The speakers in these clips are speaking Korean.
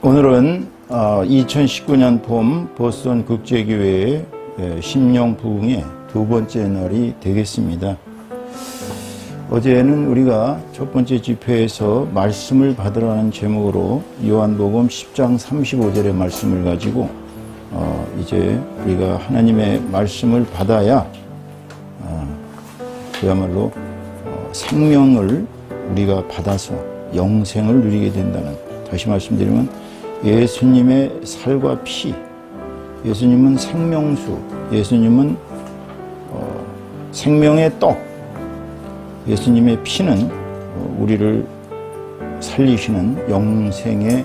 오늘은 2019년 봄 보스턴 국제교회의 심령 부흥의 두 번째 날이 되겠습니다. 어제는 우리가 첫 번째 집회에서 말씀을 받으라는 제목으로 요한복음 10장 35절의 말씀을 가지고 이제 우리가 하나님의 말씀을 받아야 그야말로 생명을 우리가 받아서 영생을 누리게 된다는, 다시 말씀드리면 예수님의 살과 피, 예수님은 생명수, 예수님은 생명의 떡, 예수님의 피는 우리를 살리시는 영생의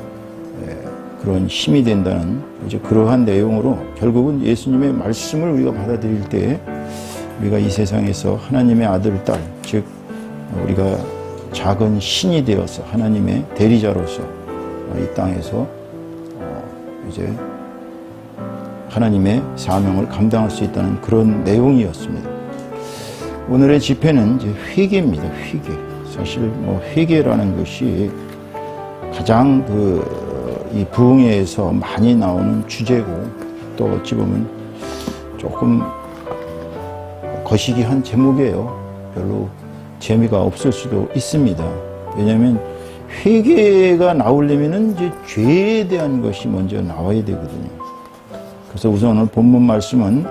그런 힘이 된다는, 이제 그러한 내용으로 결국은 예수님의 말씀을 우리가 받아들일 때 우리가 이 세상에서 하나님의 아들, 딸, 즉 우리가 작은 신이 되어서 하나님의 대리자로서 이 땅에서 이제 하나님의 사명을 감당할 수 있다는 그런 내용이었습니다. 오늘의 집회는 이제 회개입니다. 회개. 사실 회개라는 것이 가장 이 부흥회에서 많이 나오는 주제고, 또 어찌 보면 조금 거시기한 제목이에요. 별로 재미가 없을 수도 있습니다. 왜냐하면 회개가 나오려면은 이제 죄에 대한 것이 먼저 나와야 되거든요. 그래서 우선 오늘 본문 말씀은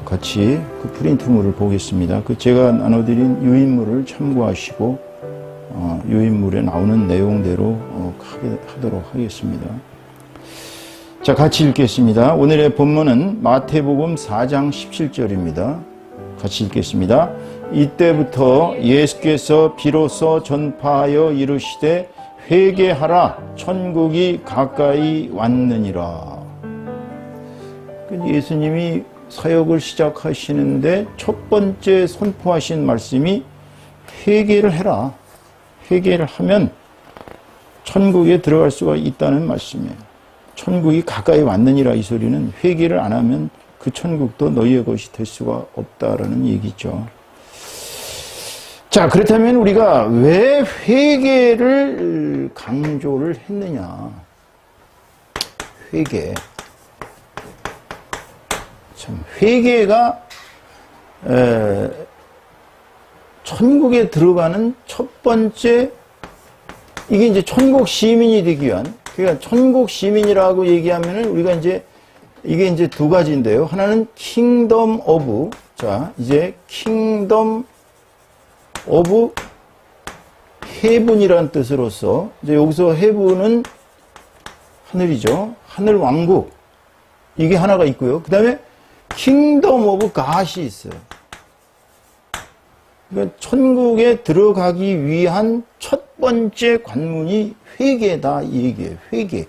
같이 그 프린트물을 보겠습니다. 제가 나눠드린 유인물을 참고하시고 유인물에 나오는 내용대로 하도록 하겠습니다. 자, 같이 읽겠습니다. 오늘의 본문은 마태복음 4장 17절입니다. 같이 읽겠습니다. 이때부터 예수께서 비로소 전파하여 이르시되 회개하라, 천국이 가까이 왔느니라. 예수님이 사역을 시작하시는데 첫 번째 선포하신 말씀이 회개를 해라. 회개를 하면 천국에 들어갈 수가 있다는 말씀이에요. 천국이 가까이 왔느니라, 이 소리는 회개를 안 하면 그 천국도 너희의 것이 될 수가 없다라는 얘기죠. 자, 그렇다면 우리가 왜 회개를 강조를 했느냐? 회개. 참, 회개가 천국에 들어가는 첫 번째, 이게 이제 천국 시민이 되기 위한, 그러니까 천국 시민이라고 얘기하면은 우리가 이게 이제 두 가지인데요. 하나는 킹덤 오브, 자, 이제 킹덤 오브 헤븐이라는 뜻으로서, 이제 여기서 헤븐은 하늘이죠. 하늘 왕국. 이게 하나가 있고요. 그 다음에 킹덤 오브 갓이 있어요. 그러니까 천국에 들어가기 위한 첫 번째 관문이 회개다, 이 얘기예요. 회개.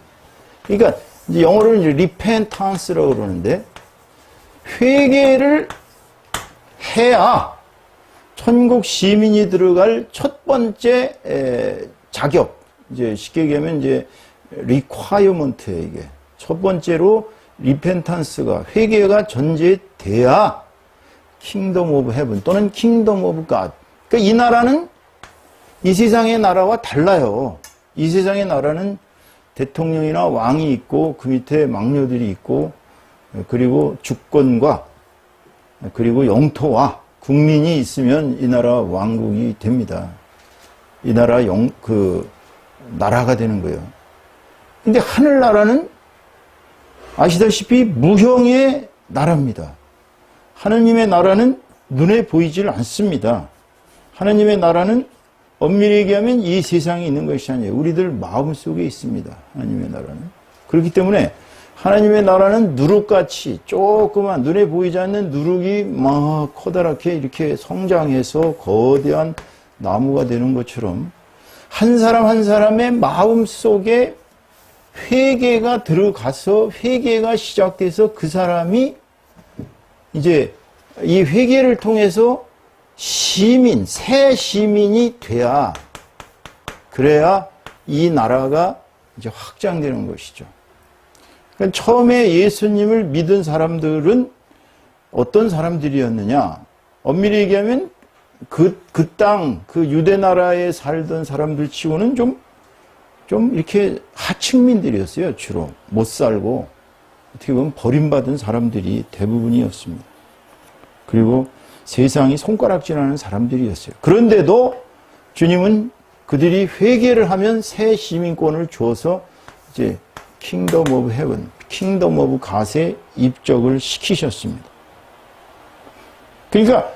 그러니까 이제 영어로는 이제 repentance라고 그러는데, 회개를 해야 천국 시민이 들어갈 첫 번째 자격, 이제 쉽게 얘기하면 이제 requirement예요, 이게. 첫 번째로 리펜탄스가, 회개가 전제돼야 킹덤 오브 헤븐 또는 킹덤 오브 갓. 그러니까 이 나라는 이 세상의 나라와 달라요. 이 세상의 나라는 대통령이나 왕이 있고 그 밑에 막려들이 있고, 그리고 주권과 그리고 영토와 국민이 있으면 이 나라 왕국이 됩니다. 이 나라 나라가 되는 거예요. 근데 하늘나라는 아시다시피 무형의 나라입니다. 하느님의 나라는 눈에 보이질 않습니다. 하느님의 나라는 엄밀히 얘기하면 이 세상에 있는 것이 아니에요. 우리들 마음속에 있습니다. 하나님의 나라는. 그렇기 때문에 하나님의 나라는 누룩같이 조그만, 눈에 보이지 않는 누룩이 막 커다랗게 이렇게 성장해서 거대한 나무가 되는 것처럼 한 사람 한 사람의 마음속에 회개가 들어가서 회개가 시작돼서 그 사람이 이제 이 회개를 통해서 시민, 새 시민이 돼야, 그래야 이 나라가 이제 확장되는 것이죠. 그러니까 처음에 예수님을 믿은 사람들은 어떤 사람들이었느냐? 엄밀히 얘기하면 그 유대 나라에 살던 사람들 치고는 좀 좀 이렇게 하층민들이었어요. 주로 못 살고 어떻게 보면 버림받은 사람들이 대부분이었습니다. 그리고 세상이 손가락질하는 사람들이었어요. 그런데도 주님은 그들이 회개를 하면 새 시민권을 줘서 이제 킹덤 오브 헤븐, 킹덤 오브 갓에 입적을 시키셨습니다. 그러니까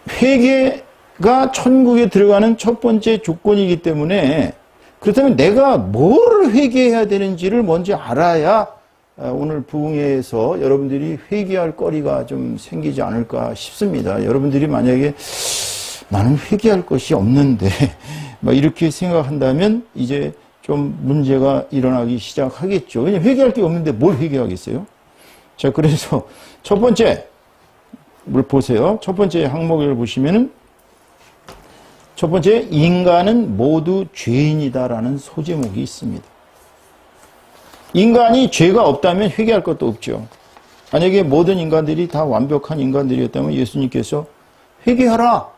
회개가 천국에 들어가는 첫 번째 조건이기 때문에, 그렇다면 내가 뭐를 회개해야 되는지를 먼저 알아야 오늘 부흥회에서 여러분들이 회개할 거리가 좀 생기지 않을까 싶습니다. 여러분들이 만약에 나는 회개할 것이 없는데 막 이렇게 생각한다면 이제 좀 문제가 일어나기 시작하겠죠. 왜냐하면 회개할 게 없는데 뭘 회개하겠어요? 자, 그래서 첫 번째 뭘 보세요. 첫 번째 항목을 보시면은 첫 번째, 인간은 모두 죄인이다라는 소제목이 있습니다. 인간이 죄가 없다면 회개할 것도 없죠. 만약에 모든 인간들이 다 완벽한 인간들이었다면 예수님께서 회개하라,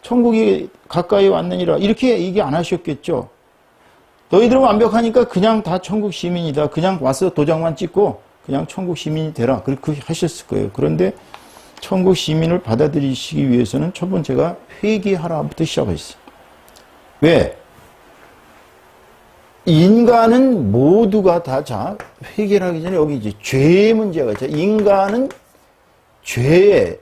천국이 가까이 왔느니라, 이렇게 얘기 안 하셨겠죠. 너희들은 완벽하니까 그냥 다 천국 시민이다, 그냥 와서 도장만 찍고 그냥 천국 시민이 되라, 그렇게 하셨을 거예요. 그런데 천국 시민을 받아들이시기 위해서는 첫 번째가 회개하라부터 시작했어요. 왜? 인간은 모두가 다, 자, 회개를 하기 전에 여기 이제 죄의 문제가 있죠. 인간은 죄의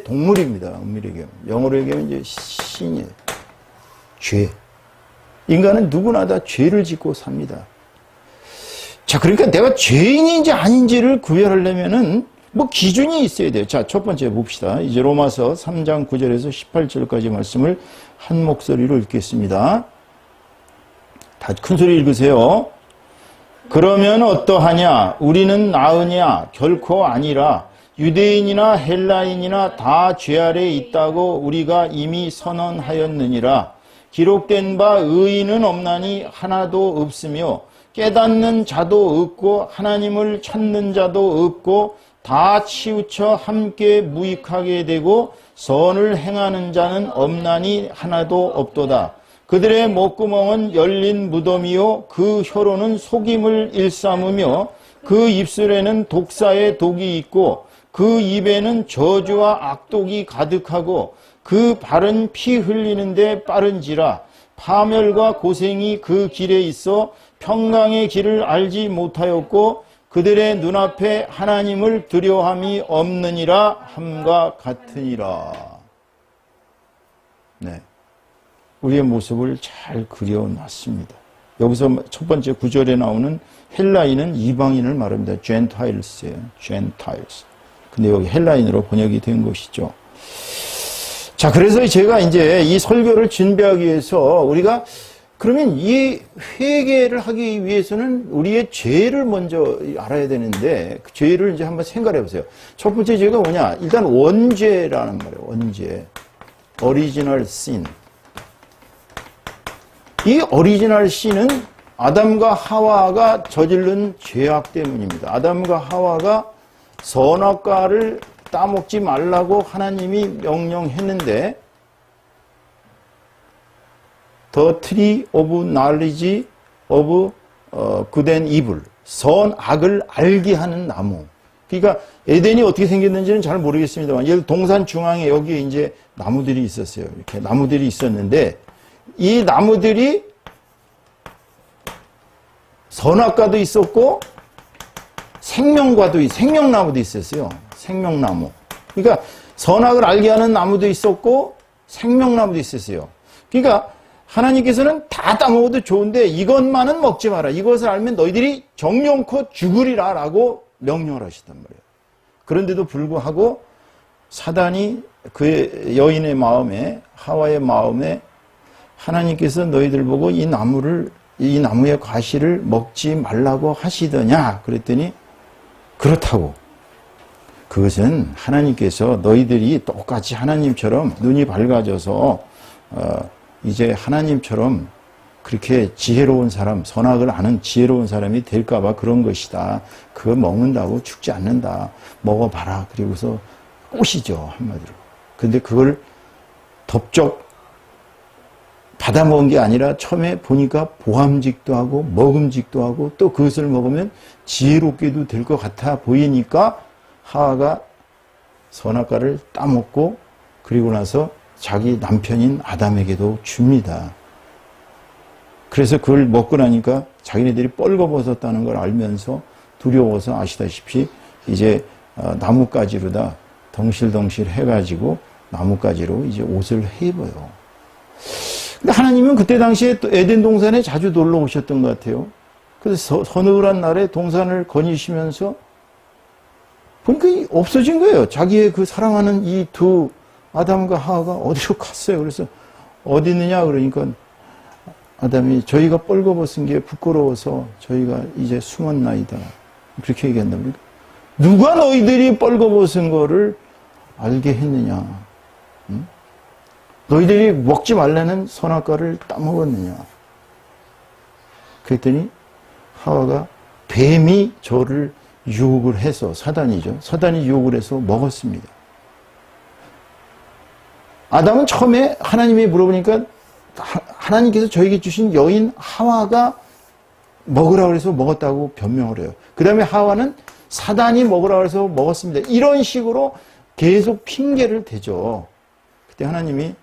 동물입니다. 엄밀히 얘기하면. 영어로 얘기하면 이제 신이에요. 죄. 인간은 누구나 다 죄를 짓고 삽니다. 자, 그러니까 내가 죄인인지 아닌지를 구별하려면은 뭐 기준이 있어야 돼요. 자, 첫 번째 봅시다. 이제 로마서 3장 9절에서 18절까지 말씀을 한 목소리로 읽겠습니다. 다 큰 소리 읽으세요. 그러면 어떠하냐? 우리는 나으냐? 결코 아니라. 유대인이나 헬라인이나 다 죄 아래 있다고 우리가 이미 선언하였느니라. 기록된 바 의인은 없나니 하나도 없으며 깨닫는 자도 없고 하나님을 찾는 자도 없고 다 치우쳐 함께 무익하게 되고 선을 행하는 자는 없나니 하나도 없도다. 그들의 목구멍은 열린 무덤이요 그 혀로는 속임을 일삼으며 그 입술에는 독사의 독이 있고 그 입에는 저주와 악독이 가득하고 그 발은 피 흘리는데 빠른지라. 파멸과 고생이 그 길에 있어 평강의 길을 알지 못하였고 그들의 눈앞에 하나님을 두려움이 없느니라 함과 같으니라. 네, 우리의 모습을 잘 그려놨습니다. 여기서 첫 번째 9절에 나오는 헬라인은 이방인을 말합니다. Gentiles예요. Gentiles. 근데 여기 헬라인으로 번역이 된 것이죠. 자, 그래서 제가 이제 이 설교를 준비하기 위해서 우리가 그러면 이 회개를 하기 위해서는 우리의 죄를 먼저 알아야 되는데 그 죄를 이제 한번 생각해 보세요. 첫 번째 죄가 뭐냐? 일단 원죄라는 말이에요. 원죄. Original sin. 이 Original sin은 아담과 하와가 저지른 죄악 때문입니다. 아담과 하와가 선악과를 따먹지 말라고 하나님이 명령했는데 The tree of knowledge of good and evil, 선악을 알게 하는 나무. 그러니까 에덴이 어떻게 생겼는지는 잘 모르겠습니다만 예를 동산 중앙에 여기에 이제 나무들이 있었어요. 이렇게 나무들이 있었는데 이 나무들이 선악과도 있었고 생명나무도 있었어요. 생명나무. 그러니까 선악을 알게 하는 나무도 있었고 생명나무도 있었어요. 그러니까 하나님께서는 다 따먹어도 좋은데 이것만은 먹지 마라. 이것을 알면 너희들이 정령코 죽으리라 라고 명령을 하셨단 말이에요. 그런데도 불구하고 사단이 그 여인의 마음에, 하와의 마음에 하나님께서 너희들 보고 이 나무의 과실을 먹지 말라고 하시더냐 그랬더니 그렇다고. 그것은 하나님께서 너희들이 똑같이 하나님처럼 눈이 밝아져서 이제 하나님처럼 그렇게 지혜로운 사람, 선악을 아는 지혜로운 사람이 될까봐 그런 것이다. 그거 먹는다고 죽지 않는다. 먹어봐라. 그리고서 꼬시죠, 한마디로. 근데 그걸 덥적 받아먹은 게 아니라 처음에 보니까 보암직도 하고 먹음직도 하고 또 그것을 먹으면 지혜롭게도 될 것 같아 보이니까 하와가 선악과를 따먹고 그리고 나서 자기 남편인 아담에게도 줍니다. 그래서 그걸 먹고 나니까 자기네들이 뻘거벗었다는 걸 알면서 두려워서 아시다시피 이제 나뭇가지로다 덩실덩실 해가지고 나뭇가지로 이제 옷을 해입어요. 근데 하나님은 그때 당시에 또 에덴 동산에 자주 놀러 오셨던 것 같아요. 그래서 서늘한 날에 동산을 거니시면서 보니까 없어진 거예요. 자기의 그 사랑하는 이 두 아담과 하와가 어디로 갔어요. 그래서 어디 있느냐 그러니까 아담이 저희가 뻘거벗은 게 부끄러워서 저희가 이제 숨었나이다. 그렇게 얘기한다. 누가 너희들이 뻘거벗은 거를 알게 했느냐. 응? 너희들이 먹지 말라는 선악과를 따먹었느냐. 그랬더니 하와가 뱀이 저를 유혹을 해서 사단이죠. 사단이 유혹을 해서 먹었습니다. 아담은 처음에 하나님이 물어보니까 하나님께서 저에게 주신 여인 하와가 먹으라고 해서 먹었다고 변명을 해요. 그 다음에 하와는 사단이 먹으라고 해서 먹었습니다. 이런 식으로 계속 핑계를 대죠. 그때 하나님이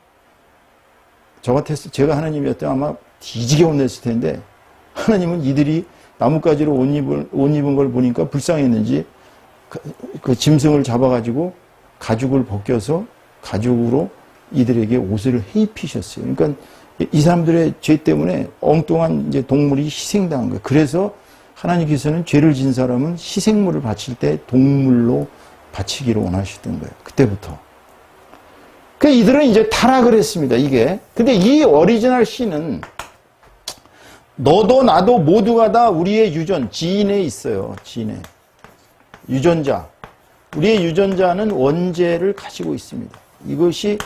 제가 하나님이었다면 아마 뒤지게 혼냈을 텐데 하나님은 이들이 나뭇가지로 옷 입은 걸 보니까 불쌍했는지 그 짐승을 잡아가지고 가죽을 벗겨서 가죽으로 이들에게 옷을 해입히셨어요. 그러니까 이 사람들의 죄 때문에 엉뚱한 이제 동물이 희생당한 거예요. 그래서 하나님께서는 죄를 진 사람은 희생물을 바칠 때 동물로 바치기를 원하셨던 거예요. 그때부터. 그 이들은 이제 타락을 했습니다. 이게. 근데 이 오리지널 씨는 너도 나도 모두가 다 우리의 유전, 지인에 있어요. 지인에. 유전자. 우리의 유전자는 원죄를 가지고 있습니다. 이것이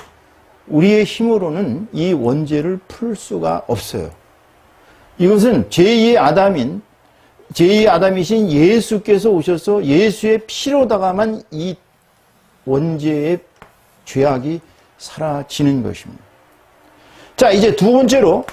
우리의 힘으로는 이 원죄를 풀 수가 없어요. 이것은 제2의 아담이신 예수께서 오셔서 예수의 피로다가만 이 원죄의 죄악이 사라지는 것입니다. 자, 이제 두 번째로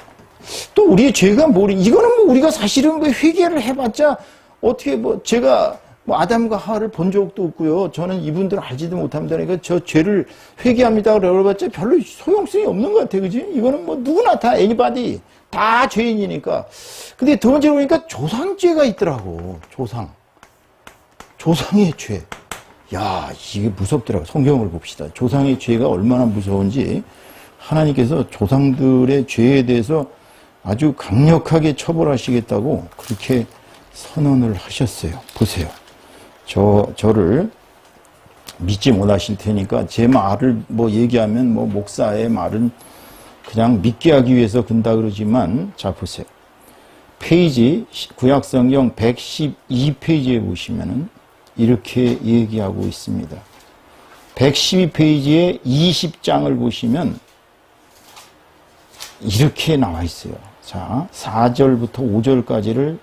또 우리의 죄가 이거는 뭐 우리가 사실은 뭐 회개를 해봤자 어떻게 제가 아담과 하와를 본 적도 없고요. 저는 이분들 알지도 못합니다. 그러니까 저 죄를 회개합니다. 그래봤자 별로 소용성이 없는 것 같아요. 그지? 이거는 뭐 누구나 다 anybody 다 죄인이니까. 근데 두 번째로 보니까 조상죄가 있더라고. 조상의 죄. 야, 이게 무섭더라고. 성경을 봅시다. 조상의 죄가 얼마나 무서운지 하나님께서 조상들의 죄에 대해서 아주 강력하게 처벌하시겠다고 그렇게 선언을 하셨어요. 보세요. 저를 믿지 못하실 테니까 제 말을 얘기하면 목사의 말은 그냥 믿게 하기 위해서 근다 그러지만 자 보세요. 페이지 구약성경 112페이지에 보시면은 이렇게 얘기하고 있습니다. 112페이지에 20장을 보시면 이렇게 나와 있어요. 자, 4절부터 5절까지를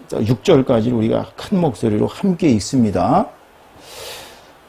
6절까지 우리가 큰 목소리로 함께 읽습니다.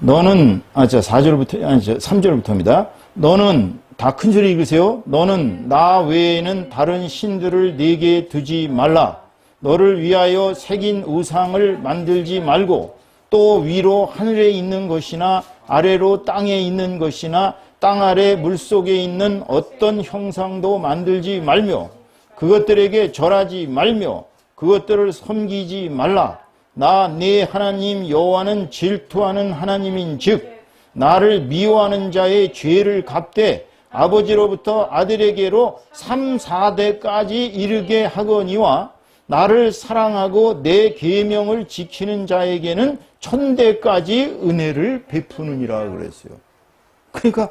3절부터입니다. 너는 다 큰 소리 읽으세요. 너는 나 외에는 다른 신들을 네게 두지 말라. 너를 위하여 새긴 우상을 만들지 말고 또 위로 하늘에 있는 것이나 아래로 땅에 있는 것이나 땅 아래 물속에 있는 어떤 형상도 만들지 말며 그것들에게 절하지 말며 그것들을 섬기지 말라. 나 네 하나님 여호와는 질투하는 하나님인즉 나를 미워하는 자의 죄를 갚되 아버지로부터 아들에게로 3, 4대까지 이르게 하거니와 나를 사랑하고 내 계명을 지키는 자에게는 1000대까지 은혜를 베푸느니라 그랬어요. 그러니까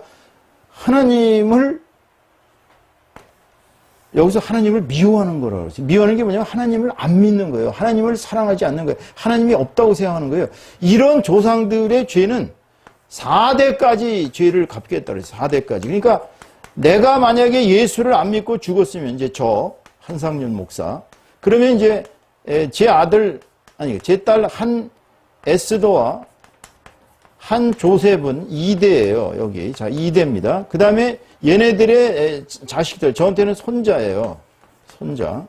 여기서 하나님을 미워하는 거라고 그랬어요. 미워하는 게 뭐냐면 하나님을 안 믿는 거예요. 하나님을 사랑하지 않는 거예요. 하나님이 없다고 생각하는 거예요. 이런 조상들의 죄는 4대까지 죄를 갚겠다 그랬어요. 4대까지. 그러니까 내가 만약에 예수를 안 믿고 죽었으면 이제 저 한상윤 목사 그러면 이제 제 딸 한 에스더와 한 조셉은 2대예요, 여기. 자, 2대입니다. 그 다음에 얘네들의 자식들, 저한테는 손자예요. 손자.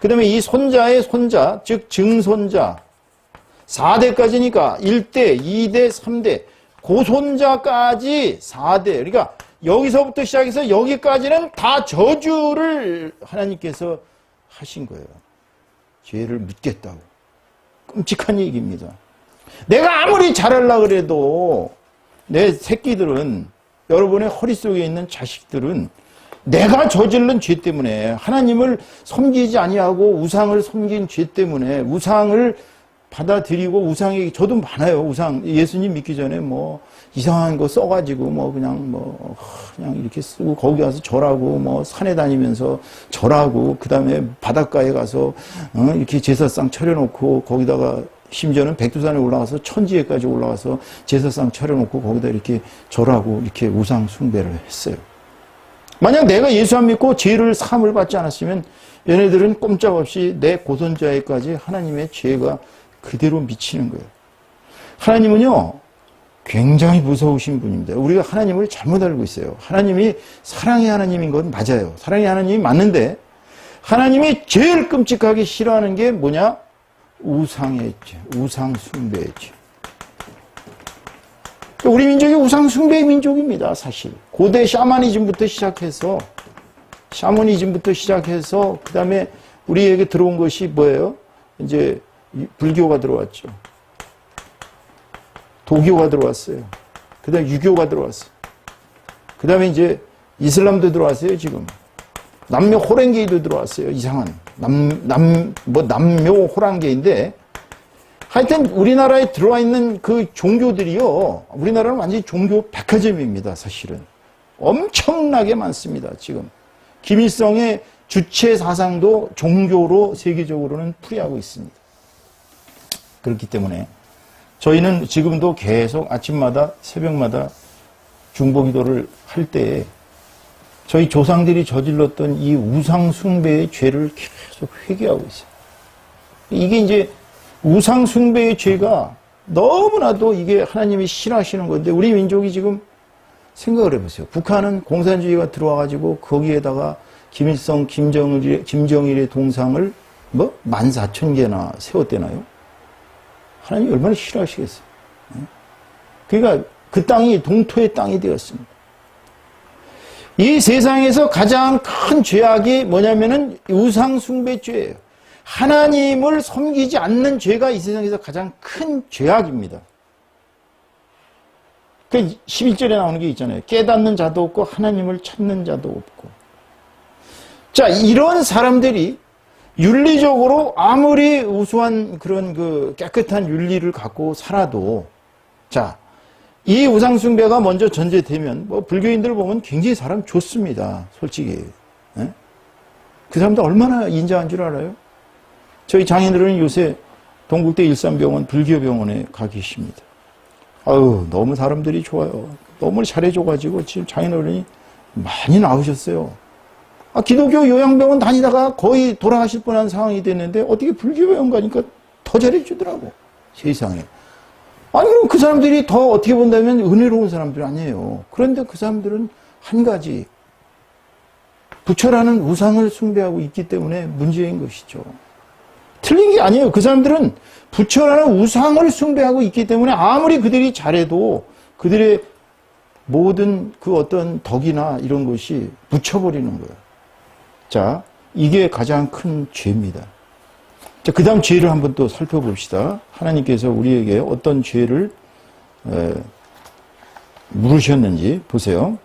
그 다음에 이 손자의 손자, 즉 증손자. 4대까지니까 1대, 2대, 3대. 고손자까지 4대. 그러니까 여기서부터 시작해서 여기까지는 다 저주를 하나님께서 하신 거예요. 죄를 묻겠다고. 끔찍한 얘기입니다. 내가 아무리 잘하려고 그래도 내 새끼들은, 여러분의 허리 속에 있는 자식들은 내가 저지른 죄 때문에, 하나님을 섬기지 아니하고 우상을 섬긴 죄 때문에, 우상을 받아들이고, 우상이 저도 많아요. 우상 예수님 믿기 전에 뭐 이상한 거 써가지고 뭐 그냥 이렇게 쓰고, 거기 가서 절하고, 뭐 산에 다니면서 절하고, 그 다음에 바닷가에 가서 이렇게 제사상 차려놓고, 거기다가 심지어는 백두산에 올라가서 천지에까지 올라가서 제사상 차려놓고 거기다 이렇게 절하고, 이렇게 우상 숭배를 했어요. 만약 내가 예수 안 믿고 죄를 사함을 받지 않았으면 얘네들은 꼼짝없이 내 고손자에까지 하나님의 죄가 그대로 미치는 거예요. 하나님은요, 굉장히 무서우신 분입니다. 우리가 하나님을 잘못 알고 있어요. 하나님이 사랑의 하나님인 건 맞아요. 사랑의 하나님이 맞는데, 하나님이 제일 끔찍하게 싫어하는 게 뭐냐? 우상의 죄, 우상 숭배의 죄. 우리 민족이 우상 숭배의 민족입니다, 사실. 고대 샤머니즘부터 시작해서, 그 다음에 우리에게 들어온 것이 뭐예요? 이제 불교가 들어왔죠. 도교가 들어왔어요. 그 다음에 유교가 들어왔어요. 그 다음에 이제 이슬람도 들어왔어요, 지금. 남묘 호랑개도 들어왔어요, 이상한. 남묘 호랑개인데, 하여튼 우리나라에 들어와 있는 그 종교들이요, 우리나라는 완전히 종교 백화점입니다, 사실은. 엄청나게 많습니다, 지금. 김일성의 주체 사상도 종교로 세계적으로는 풀이하고 있습니다. 그렇기 때문에 저희는 지금도 계속 아침마다, 새벽마다 중보기도를 할 때에 저희 조상들이 저질렀던 이 우상 숭배의 죄를 계속 회개하고 있어요. 이게 이제 우상 숭배의 죄가 너무나도 이게 하나님이 싫어하시는 건데, 우리 민족이 지금 생각을 해보세요. 북한은 공산주의가 들어와가지고 거기에다가 김일성, 김정일의 동상을 14,000개나 세웠대나요? 하나님이 얼마나 싫어하시겠어요. 그러니까 그 땅이 동토의 땅이 되었습니다. 이 세상에서 가장 큰 죄악이 뭐냐면은 우상 숭배죄예요. 하나님을 섬기지 않는 죄가 이 세상에서 가장 큰 죄악입니다. 그 11절에 나오는 게 있잖아요. 깨닫는 자도 없고 하나님을 찾는 자도 없고. 자, 이런 사람들이 윤리적으로 아무리 우수한 그런 그 깨끗한 윤리를 갖고 살아도, 자, 이 우상숭배가 먼저 전제되면, 뭐 불교인들 보면 굉장히 사람 좋습니다, 솔직히. 예? 그 사람들 얼마나 인자한 줄 알아요? 저희 장인어른은 요새 동국대 일산병원 불교병원에 가 계십니다. 아유, 너무 사람들이 좋아요. 너무 잘해줘가지고 지금 장인어른이 많이 나으셨어요. 기독교 요양병원 다니다가 거의 돌아가실 뻔한 상황이 됐는데 어떻게 불교병원 가니까 더 잘해주더라고, 세상에. 아니, 그럼 그 사람들이 더 어떻게 본다면 은혜로운 사람들 아니에요. 그런데 그 사람들은 한 가지, 부처라는 우상을 숭배하고 있기 때문에 문제인 것이죠. 틀린 게 아니에요. 그 사람들은 부처라는 우상을 숭배하고 있기 때문에 아무리 그들이 잘해도 그들의 모든 그 어떤 덕이나 이런 것이 묻혀버리는 거예요. 자, 이게 가장 큰 죄입니다. 자, 그 다음 죄를 한번 또 살펴봅시다. 하나님께서 우리에게 어떤 죄를 물으셨는지 보세요.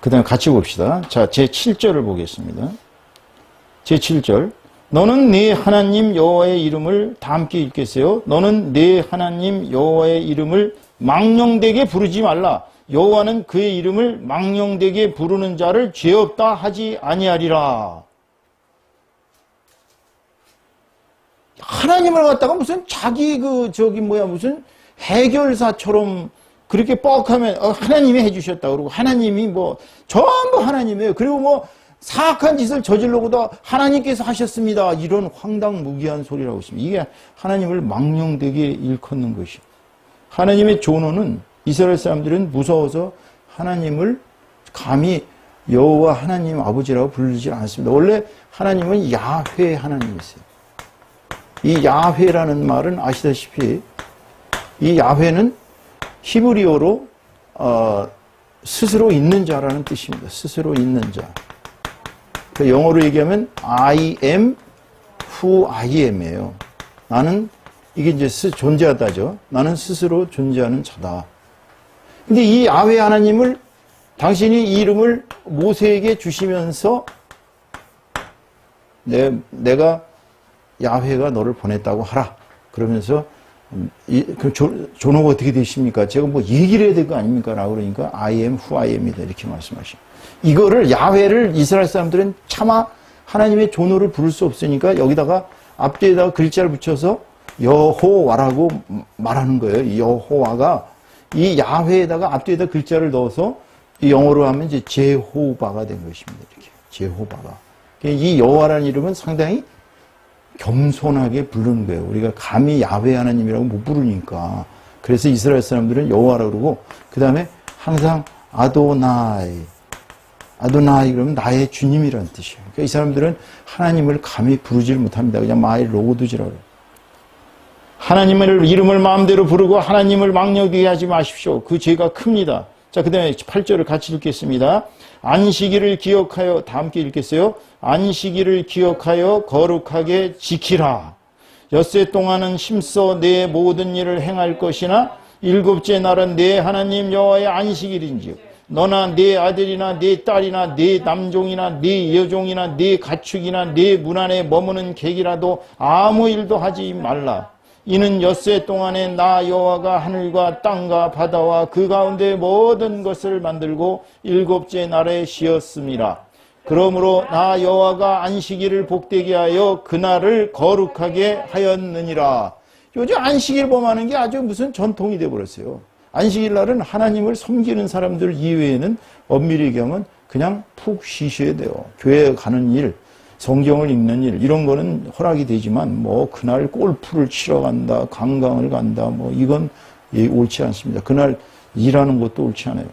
그 다음에 같이 봅시다. 자, 제 7절을 보겠습니다. 제 7절. 너는 네 하나님 여호와의 이름을 다 함께 읽겠어요. 너는 네 하나님 여호와의 이름을 망령되게 부르지 말라. 여호와는 그의 이름을 망령되게 부르는 자를 죄 없다 하지 아니하리라. 하나님을 갖다가 무슨 자기 무슨 해결사처럼 그렇게 뻑하면 하나님이 해주셨다 그러고, 하나님이 뭐 전부 하나님이에요. 그리고 뭐 사악한 짓을 저질러고도 하나님께서 하셨습니다, 이런 황당무계한 소리라고 있습니다. 이게 하나님을 망령되게 일컫는 것이에요. 하나님의 존호는 이스라엘 사람들은 무서워서 하나님을 감히 여호와 하나님 아버지라고 부르지 않았습니다. 원래 하나님은 야훼 하나님이세요. 이 야훼라는 말은 아시다시피 이 야훼는 히브리어로 스스로 있는 자라는 뜻입니다. 스스로 있는 자. 영어로 얘기하면 I am who I am이에요. 나는 이게 이제 존재하다죠. 나는 스스로 존재하는 자다. 근데 이 야훼 하나님을 당신이 이 이름을 모세에게 주시면서 내가 야훼가 너를 보냈다고 하라. 그러면서 그 존호가 어떻게 되십니까? 제가 뭐 얘기를 해야 될 거 아닙니까? 라고 그러니까 I am who I am이다. 이렇게 말씀하시죠. 이거를 야훼를 이스라엘 사람들은 차마 하나님의 존호를 부를 수 없으니까 여기다가 앞뒤에다가 글자를 붙여서 여호와라고 말하는 거예요. 여호와가 이 야훼에다가 앞뒤에다 글자를 넣어서 영어로 하면 이제 제호바가 된 것입니다. 이렇게 제호바가. 이 여호와라는 이름은 상당히 겸손하게 부르는 거예요. 우리가 감히 야훼 하나님이라고 못 부르니까. 그래서 이스라엘 사람들은 여호와라고 그러고 그 다음에 항상 아도나이 그러면 나의 주님이라는 뜻이에요. 그러니까 이 사람들은 하나님을 감히 부르지를 못합니다. 그냥 마이 로드지라고 해요. 하나님의 이름을 마음대로 부르고 하나님을 망령되게 하지 마십시오. 그 죄가 큽니다. 자, 그 다음에 8절을 같이 읽겠습니다. 안식일을 기억하여, 다 함께 읽겠어요. 안식일을 기억하여 거룩하게 지키라. 엿새 동안은 힘써 내 모든 일을 행할 것이나 일곱째 날은 내 하나님 여호와의 안식일인지요. 너나 네 아들이나 네 딸이나 네 남종이나 네 여종이나 네 가축이나 네 문 안에 머무는 객이라도 아무 일도 하지 말라. 이는 엿새 동안에 나 여호와가 하늘과 땅과 바다와 그 가운데 모든 것을 만들고 일곱째 날에 쉬었음이라. 그러므로 나 여호와가 안식일을 복되게 하여 그날을 거룩하게 하였느니라. 요즘 안식일 범하는 게 아주 무슨 전통이 되어버렸어요. 안식일 날은 하나님을 섬기는 사람들 이외에는 엄밀히 얘기하면 그냥 푹 쉬셔야 돼요. 교회 가는 일, 성경을 읽는 일, 이런 거는 허락이 되지만 뭐 그날 골프를 치러 간다, 관광을 간다, 뭐 이건 옳지 않습니다. 그날 일하는 것도 옳지 않아요.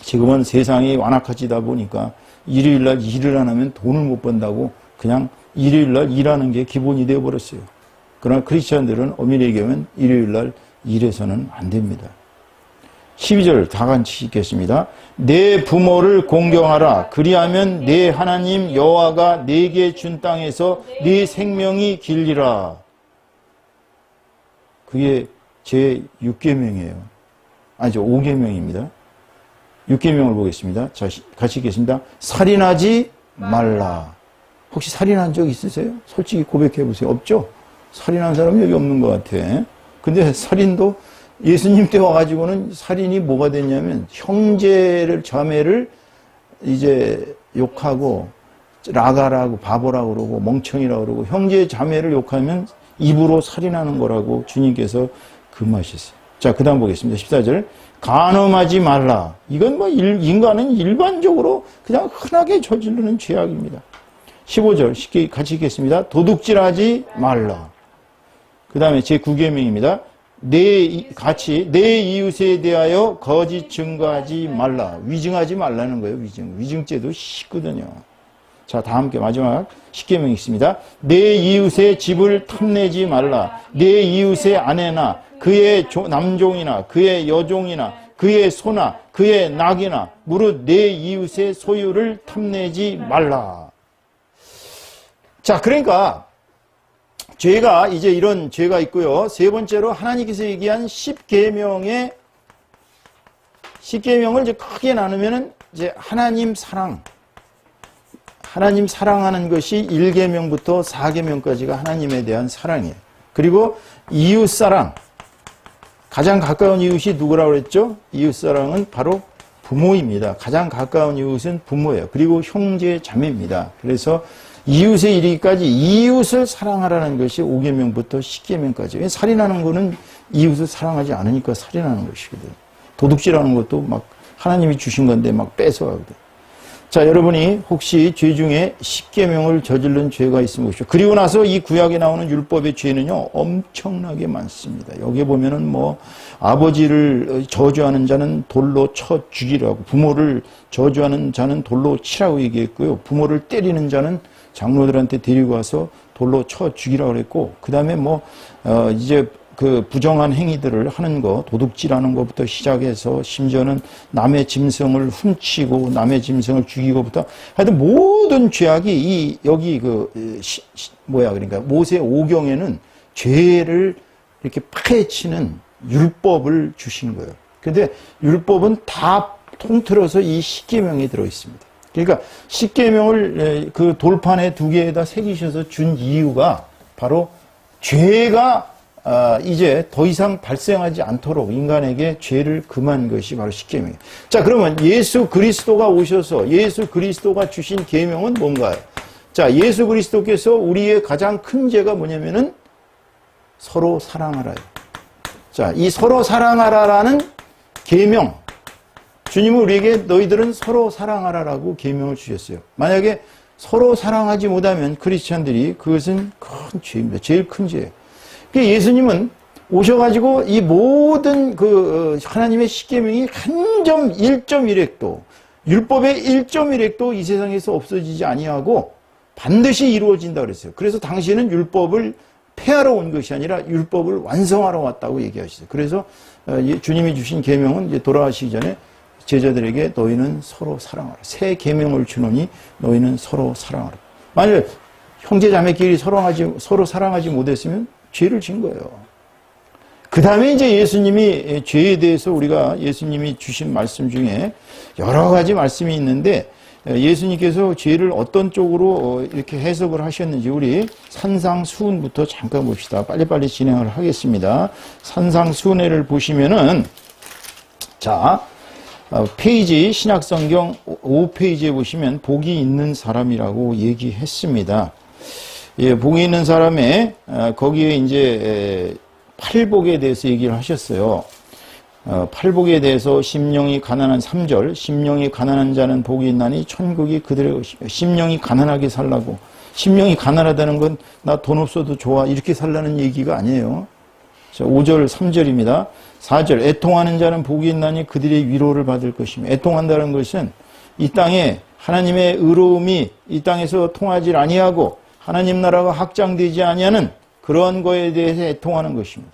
지금은 세상이 완악해지다 보니까 일요일 날 일을 안 하면 돈을 못 번다고 그냥 일요일 날 일하는 게 기본이 되어버렸어요. 그러나 크리스찬들은 엄밀히 얘기하면 일요일 날 일해서는 안 됩니다. 12절 다 같이 읽겠습니다. 내 부모를 공경하라. 그리하면 내 하나님 여호와가 내게 준 땅에서 네 생명이 길리라. 그게 제 6계명이에요. 아니죠, 5계명입니다. 6계명을 보겠습니다. 자, 같이 읽겠습니다. 살인하지 말라. 혹시 살인한 적 있으세요? 솔직히 고백해 보세요. 없죠? 살인한 사람이 여기 없는 것 같아. 근데 살인도 예수님 때 와가지고는 살인이 뭐가 됐냐면 형제를, 자매를 이제 욕하고 라가라고 바보라고 그러고 멍청이라고 그러고 형제 자매를 욕하면 입으로 살인하는 거라고 주님께서 금하셨어요. 자, 그 다음 보겠습니다. 14절. 간음하지 말라. 이건 뭐 인간은 일반적으로 그냥 흔하게 저지르는 죄악입니다. 15절 쉽게 같이 읽겠습니다. 도둑질하지 말라. 그 다음에 제 9계명입니다. 내 이웃에 대하여 거짓 증거하지 말라. 위증하지 말라는 거예요. 위증죄도 쉽거든요. 자, 다 함께 마지막 10계명이 있습니다. 내 이웃의 집을 탐내지 말라. 내 이웃의 아내나 그의 남종이나 그의 여종이나 그의 소나 그의 낙이나 무릇 내 이웃의 소유를 탐내지 말라. 자, 그러니까 죄가 이제 이런 죄가 있고요. 세 번째로 하나님께서 얘기한 10계명을 이제 크게 나누면은 이제 하나님 사랑하는 것이 1계명부터 4계명까지가 하나님에 대한 사랑이에요. 그리고 이웃 사랑. 가장 가까운 이웃이 누구라고 그랬죠? 이웃 사랑은 바로 부모입니다. 가장 가까운 이웃은 부모예요. 그리고 형제 자매입니다. 그래서 이웃에 이르기까지 이웃을 사랑하라는 것이 5계명부터 10계명까지. 살인하는 거는 이웃을 사랑하지 않으니까 살인하는 것이거든. 도둑질하는 것도 막 하나님이 주신 건데 막 뺏어가거든. 자, 여러분이 혹시 죄 중에 십계명을 저지른 죄가 있으면 보십시오. 그리고 나서 이 구약에 나오는 율법의 죄는요, 엄청나게 많습니다. 여기에 보면은 뭐, 아버지를 저주하는 자는 돌로 쳐 죽이라고, 부모를 저주하는 자는 돌로 치라고 얘기했고요. 부모를 때리는 자는 장로들한테 데리고 와서 돌로 쳐 죽이라고 그랬고, 그 다음에 뭐, 이제 그 부정한 행위들을 하는 거, 도둑질하는 것부터 시작해서 심지어는 남의 짐승을 훔치고 남의 짐승을 죽이고부터 하여튼 모든 죄악이 여기 그러니까 모세 오경에는 죄를 이렇게 파헤치는 율법을 주신 거예요. 근데 율법은 다 통틀어서 이 십계명이 들어 있습니다. 그러니까 십계명을 그 돌판에 두 개에다 새기셔서 준 이유가 바로 죄가 이제 더 이상 발생하지 않도록 인간에게 죄를 금한 것이 바로 십계명이에요. 자, 그러면 예수 그리스도가 오셔서 예수 그리스도가 주신 계명은 뭔가요? 자, 예수 그리스도께서 우리의 가장 큰 죄가 뭐냐면은 서로 사랑하라요. 자, 이 서로 사랑하라라는 계명, 주님은 우리에게 너희들은 서로 사랑하라라고 계명을 주셨어요. 만약에 서로 사랑하지 못하면 크리스찬들이 그것은 큰 죄입니다. 제일 큰 죄예요. 예수님은 오셔가지고 이 모든 하나님의 십계명이 한 점 1.1획도 율법의 1.1획도 이 세상에서 없어지지 아니하고 반드시 이루어진다 그랬어요. 그래서 당신은 율법을 폐하러 온 것이 아니라 율법을 완성하러 왔다고 얘기하시죠. 그래서 주님이 주신 계명은 이제 돌아가시기 전에 제자들에게 너희는 서로 사랑하라. 새 계명을 주노니 너희는 서로 사랑하라. 만일 형제 자매끼리 서로 사랑하지 못했으면 죄를 진 거예요. 그 다음에 이제 예수님이 죄에 대해서 우리가 예수님이 주신 말씀 중에 여러 가지 말씀이 있는데 예수님께서 죄를 어떤 쪽으로 이렇게 해석을 하셨는지 우리 산상수훈부터 잠깐 봅시다. 빨리빨리 진행을 하겠습니다. 산상수훈회를 보시면은 자, 페이지 신약성경 5페이지에 보시면 복이 있는 사람이라고 얘기했습니다. 예, 복이 있는 사람의 거기에 이제 팔복에 대해서 얘기를 하셨어요. 팔복에 대해서 심령이 가난한 3절, 심령이 가난한 자는 복이 있나니 천국이 그들의 것이며, 심령이 가난하게 살라고. 심령이 가난하다는 건 나 돈 없어도 좋아 이렇게 살라는 얘기가 아니에요. 자, 5절 3절입니다. 4절 애통하는 자는 복이 있나니 그들의 위로를 받을 것이며, 애통한다는 것은 이 땅에 하나님의 의로움이 이 땅에서 통하지 아니하고 하나님 나라가 확장되지 아니하는 그런 거에 대해서 애통하는 것입니다.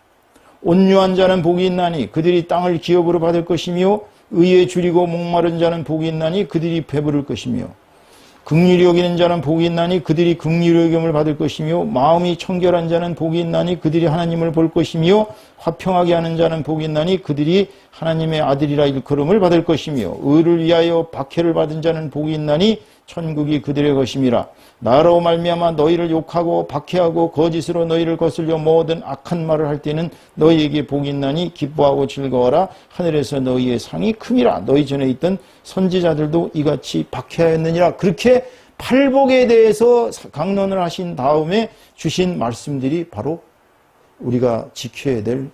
온유한 자는 복이 있나니 그들이 땅을 기업으로 받을 것이며, 의에 줄이고 목마른 자는 복이 있나니 그들이 배부를 것이며, 긍휼히 여기는 자는 복이 있나니 그들이 긍휼히 여김을 받을 것이며, 마음이 청결한 자는 복이 있나니 그들이 하나님을 볼 것이며, 화평하게 하는 자는 복이 있나니 그들이 하나님의 아들이라 일컬음을 받을 것이며, 의를 위하여 박해를 받은 자는 복이 있나니 천국이 그들의 것임이라. 나로 말미암아 너희를 욕하고 박해하고 거짓으로 너희를 거슬려 모든 악한 말을 할 때는 너희에게 복이 있나니 기뻐하고 즐거워라. 하늘에서 너희의 상이 큼이라. 너희 전에 있던 선지자들도 이같이 박해하였느니라. 그렇게 팔복에 대해서 강론을 하신 다음에 주신 말씀들이 바로 우리가 지켜야 될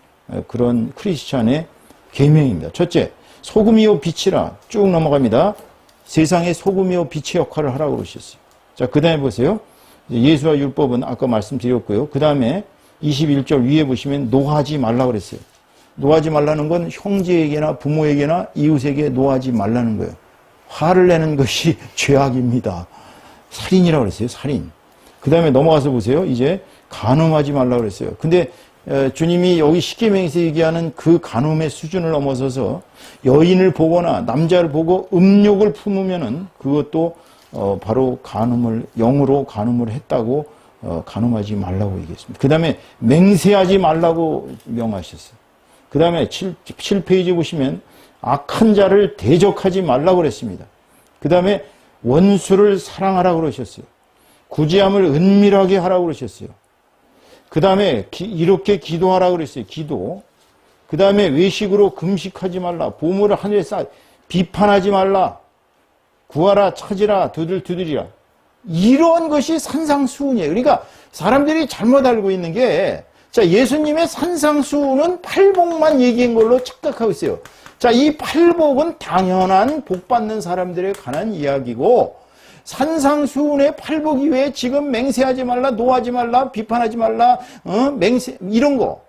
그런 크리스찬의 계명입니다. 첫째, 소금이요 빛이라. 쭉 넘어갑니다. 세상의 소금이요 빛의 역할을 하라고 그러셨어요. 자, 그 다음에 보세요. 예수와 율법은 아까 말씀드렸고요. 그 다음에 21절 위에 보시면 노하지 말라고 그랬어요. 노하지 말라는 건 형제에게나 부모에게나 이웃에게 노하지 말라는 거예요. 화를 내는 것이 죄악입니다. 살인이라고 그랬어요. 살인. 그 다음에 넘어가서 보세요. 이제 간음하지 말라고 그랬어요. 근데 주님이 여기 십계명에서 얘기하는 그 간음의 수준을 넘어서서 여인을 보거나 남자를 보고 음욕을 품으면은 그것도 바로 영으로 간음을 했다고 간음하지 말라고 얘기했습니다. 그 다음에 맹세하지 말라고 명하셨어요. 그 다음에 7페이지 보시면 악한 자를 대적하지 말라고 그랬습니다. 그 다음에 원수를 사랑하라고 그러셨어요. 구제함을 은밀하게 하라고 그러셨어요. 그 다음에 이렇게 기도하라고 그랬어요. 기도. 그 다음에 외식으로 금식하지 말라. 보물을 하늘에 비판하지 말라. 구하라, 찾으라, 두들두드리라. 이런 것이 산상수훈이에요. 그러니까 사람들이 잘못 알고 있는 게, 자, 예수님의 산상수훈은 팔복만 얘기한 걸로 착각하고 있어요. 자, 이 팔복은 당연한 복 받는 사람들에 관한 이야기고, 산상수훈의 팔복 이외에 지금 맹세하지 말라, 노하지 말라, 비판하지 말라, 맹세, 이런 거.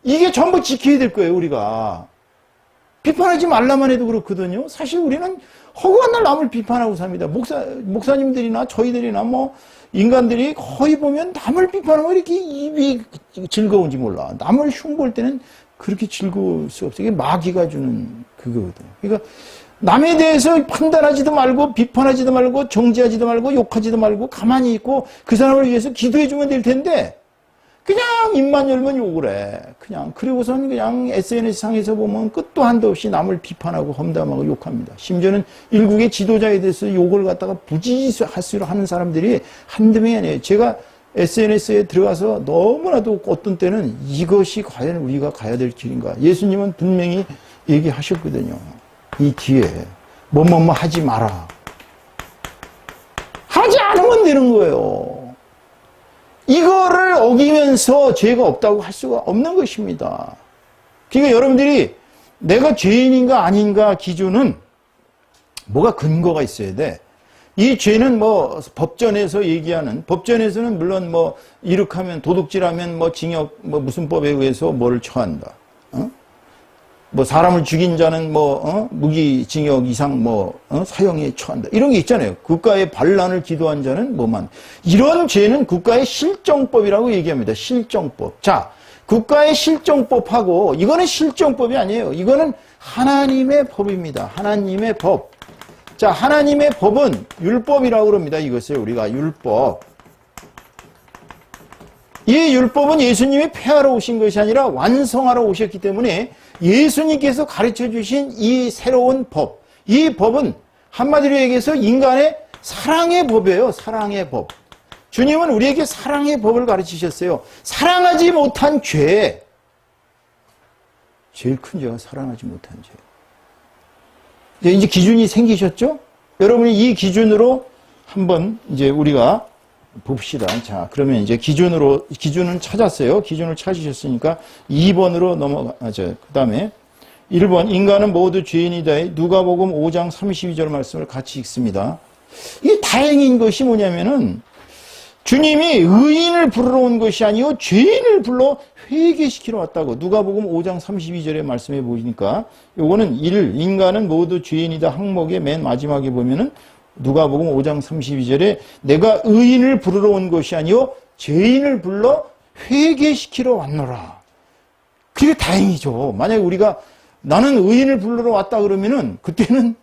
이게 전부 지켜야 될 거예요, 우리가. 비판하지 말라만 해도 그렇거든요. 사실 우리는 허구한 날 남을 비판하고 삽니다. 목사님들이나 저희들이나 뭐 인간들이 거의 보면 남을 비판하면 이렇게 입이 즐거운지 몰라. 남을 흉볼 때는 그렇게 즐거울 수 없어요. 이게 마귀가 주는 그거거든요. 그러니까 남에 대해서 판단하지도 말고 비판하지도 말고 정죄하지도 말고 욕하지도 말고 가만히 있고 그 사람을 위해서 기도해 주면 될 텐데 그냥 입만 열면 욕을 해. 그냥 그리고선 그냥 SNS상에서 보면 끝도 한도 없이 남을 비판하고 험담하고 욕합니다. 심지어는 일국의 지도자에 대해서 욕을 갖다가 부지하수로 하는 사람들이 한두 명이 아니에요. 제가 SNS에 들어가서 너무나도 어떤 때는 이것이 과연 우리가 가야 될 길인가. 예수님은 분명히 얘기하셨거든요. 이 뒤에 뭐뭐뭐 하지 마라. 하지 않으면 되는 거예요. 이거를 어기면서 죄가 없다고 할 수가 없는 것입니다. 그러니까 여러분들이 내가 죄인인가 아닌가 기준은 뭐가 근거가 있어야 돼. 이 죄는 뭐 법전에서 얘기하는, 법전에서는 물론 뭐 이룩하면 도둑질하면 뭐 징역 뭐 무슨 법에 의해서 뭐를 처한다. 뭐 사람을 죽인 자는 무기징역 이상 사형에 처한다. 이런 게 있잖아요. 국가의 반란을 기도한 자는 뭐만. 이런 죄는 국가의 실정법이라고 얘기합니다. 실정법. 자, 국가의 실정법하고 이거는 실정법이 아니에요. 이거는 하나님의 법입니다. 하나님의 법. 자, 하나님의 법은 율법이라고 그럽니다. 이것을 우리가 율법. 이 율법은 예수님이 폐하러 오신 것이 아니라 완성하러 오셨기 때문에 예수님께서 가르쳐 주신 이 새로운 법, 이 법은 한마디로 얘기해서 인간의 사랑의 법이에요. 사랑의 법. 주님은 우리에게 사랑의 법을 가르치셨어요. 사랑하지 못한 죄. 제일 큰 죄가 사랑하지 못한 죄. 이제 기준이 생기셨죠? 여러분이 이 기준으로 한번 이제 우리가 봅시다. 자, 그러면 이제 기준은 찾았어요. 기준을 찾으셨으니까 2번으로 넘어가죠. 그 다음에 1번, 인간은 모두 죄인이다. 누가복음 5장 32절 말씀을 같이 읽습니다. 이게 다행인 것이 뭐냐면은 주님이 의인을 부르러 온 것이 아니요 죄인을 불러 회개시키러 왔다고. 누가복음 5장 32절의 말씀해 보니까 요거는 인간은 모두 죄인이다 항목의 맨 마지막에 보면은 누가복음 5장 32절에 내가 의인을 부르러 온 것이 아니요 죄인을 불러 회개시키러 왔노라. 그게 다행이죠. 만약에 우리가 나는 의인을 부르러 왔다 그러면은 그때는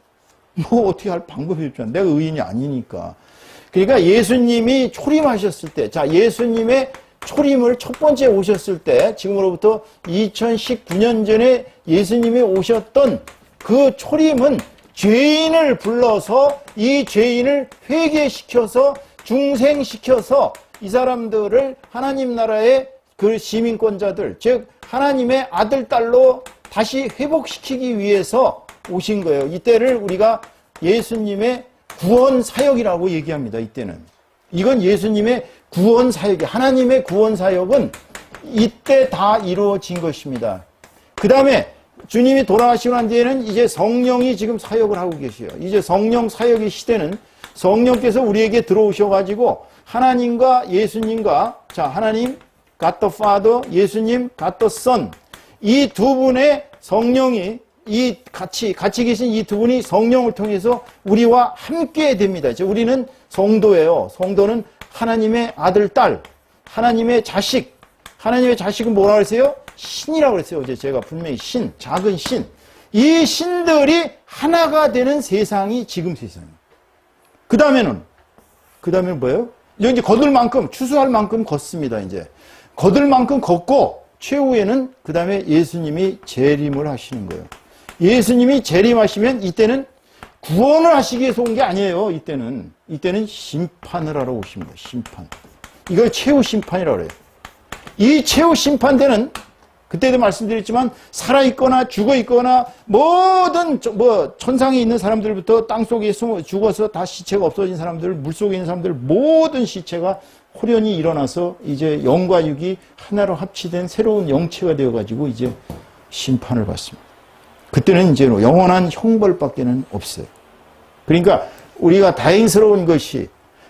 뭐 어떻게 할 방법이 없잖아. 내가 의인이 아니니까. 그러니까 예수님이 초림하셨을 때, 자, 예수님의 초림을 첫 번째 오셨을 때, 지금으로부터 2019년 전에 예수님이 오셨던 그 초림은 죄인을 불러서 이 죄인을 회개시켜서 중생시켜서 이 사람들을 하나님 나라의 그 시민권자들, 즉 하나님의 아들, 딸로 다시 회복시키기 위해서 오신 거예요. 이때를 우리가 예수님의 구원 사역이라고 얘기합니다. 이때는. 이건 예수님의 구원 사역이, 하나님의 구원 사역은 이때 다 이루어진 것입니다. 그 다음에 주님이 돌아가시고 난 뒤에는 이제 성령이 지금 사역을 하고 계셔요. 이제 성령 사역의 시대는 성령께서 우리에게 들어오셔가지고 하나님과 예수님과, 자, 하나님, God the Father, 예수님, God the Son, 이 두 분의 성령이 같이 계신 이 두 분이 성령을 통해서 우리와 함께 됩니다. 이제 우리는 성도예요. 성도는 하나님의 아들, 딸, 하나님의 자식. 하나님의 자식은 뭐라고 그랬어요? 신이라고 그랬어요. 어제 제가 분명히 신, 작은 신. 이 신들이 하나가 되는 세상이 지금 세상이에요. 그 다음에는 뭐예요? 이제 거둘 만큼, 추수할 만큼 걷습니다, 이제. 거둘 만큼 걷고, 최후에는 그 다음에 예수님이 재림을 하시는 거예요. 예수님이 재림하시면 이때는 구원을 하시기 위해서 온 게 아니에요. 이때는 심판을 하러 오십니다. 심판. 이걸 최후 심판이라고 그래요. 이 최후 심판대는 그때도 말씀드렸지만 살아있거나 죽어있거나 모든 천상에 있는 사람들부터 땅속에 죽어서 다 시체가 없어진 사람들, 물속에 있는 사람들 모든 시체가 호련히 일어나서 이제 영과 육이 하나로 합치된 새로운 영체가 되어가지고 이제 심판을 받습니다. 그때는 이제 영원한 형벌밖에는 없어요. 그러니까 우리가 다행스러운 것이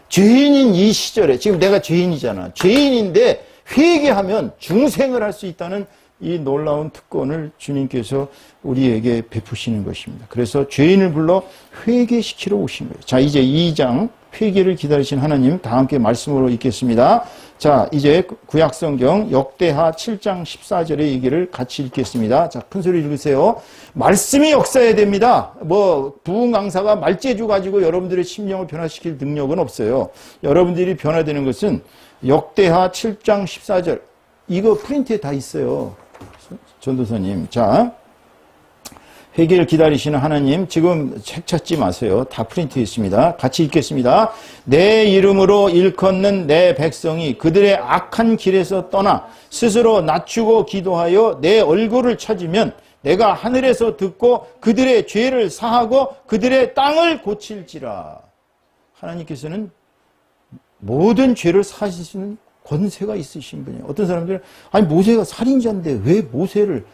죄인인 이 시절에, 지금 내가 죄인이잖아. 죄인인데 회개하면 중생을 할 수 있다는 이 놀라운 특권을 주님께서 우리에게 베푸시는 것입니다. 그래서 죄인을 불러 회개시키러 오신 거예요. 자, 이제 2장 회개를 기다리신 하나님 다 함께 말씀으로 읽겠습니다. 자, 이제 구약성경 역대하 7장 14절의 얘기를 같이 읽겠습니다. 자, 큰 소리 읽으세요. 말씀이 역사해야 됩니다. 부흥 강사가 말재주 가지고 여러분들의 심령을 변화시킬 능력은 없어요. 여러분들이 변화되는 것은 역대하 7장 14절. 이거 프린트에 다 있어요. 전도사님. 자, 회개를 기다리시는 하나님, 지금 책 찾지 마세요. 다 프린트에 있습니다. 같이 읽겠습니다. 내 이름으로 일컫는 내 백성이 그들의 악한 길에서 떠나 스스로 낮추고 기도하여 내 얼굴을 찾으면 내가 하늘에서 듣고 그들의 죄를 사하고 그들의 땅을 고칠지라. 하나님께서는 모든 죄를 사하실 수 있는 권세가 있으신 분이에요. 어떤 사람들은 아니 모세가 살인자인데 왜 모세를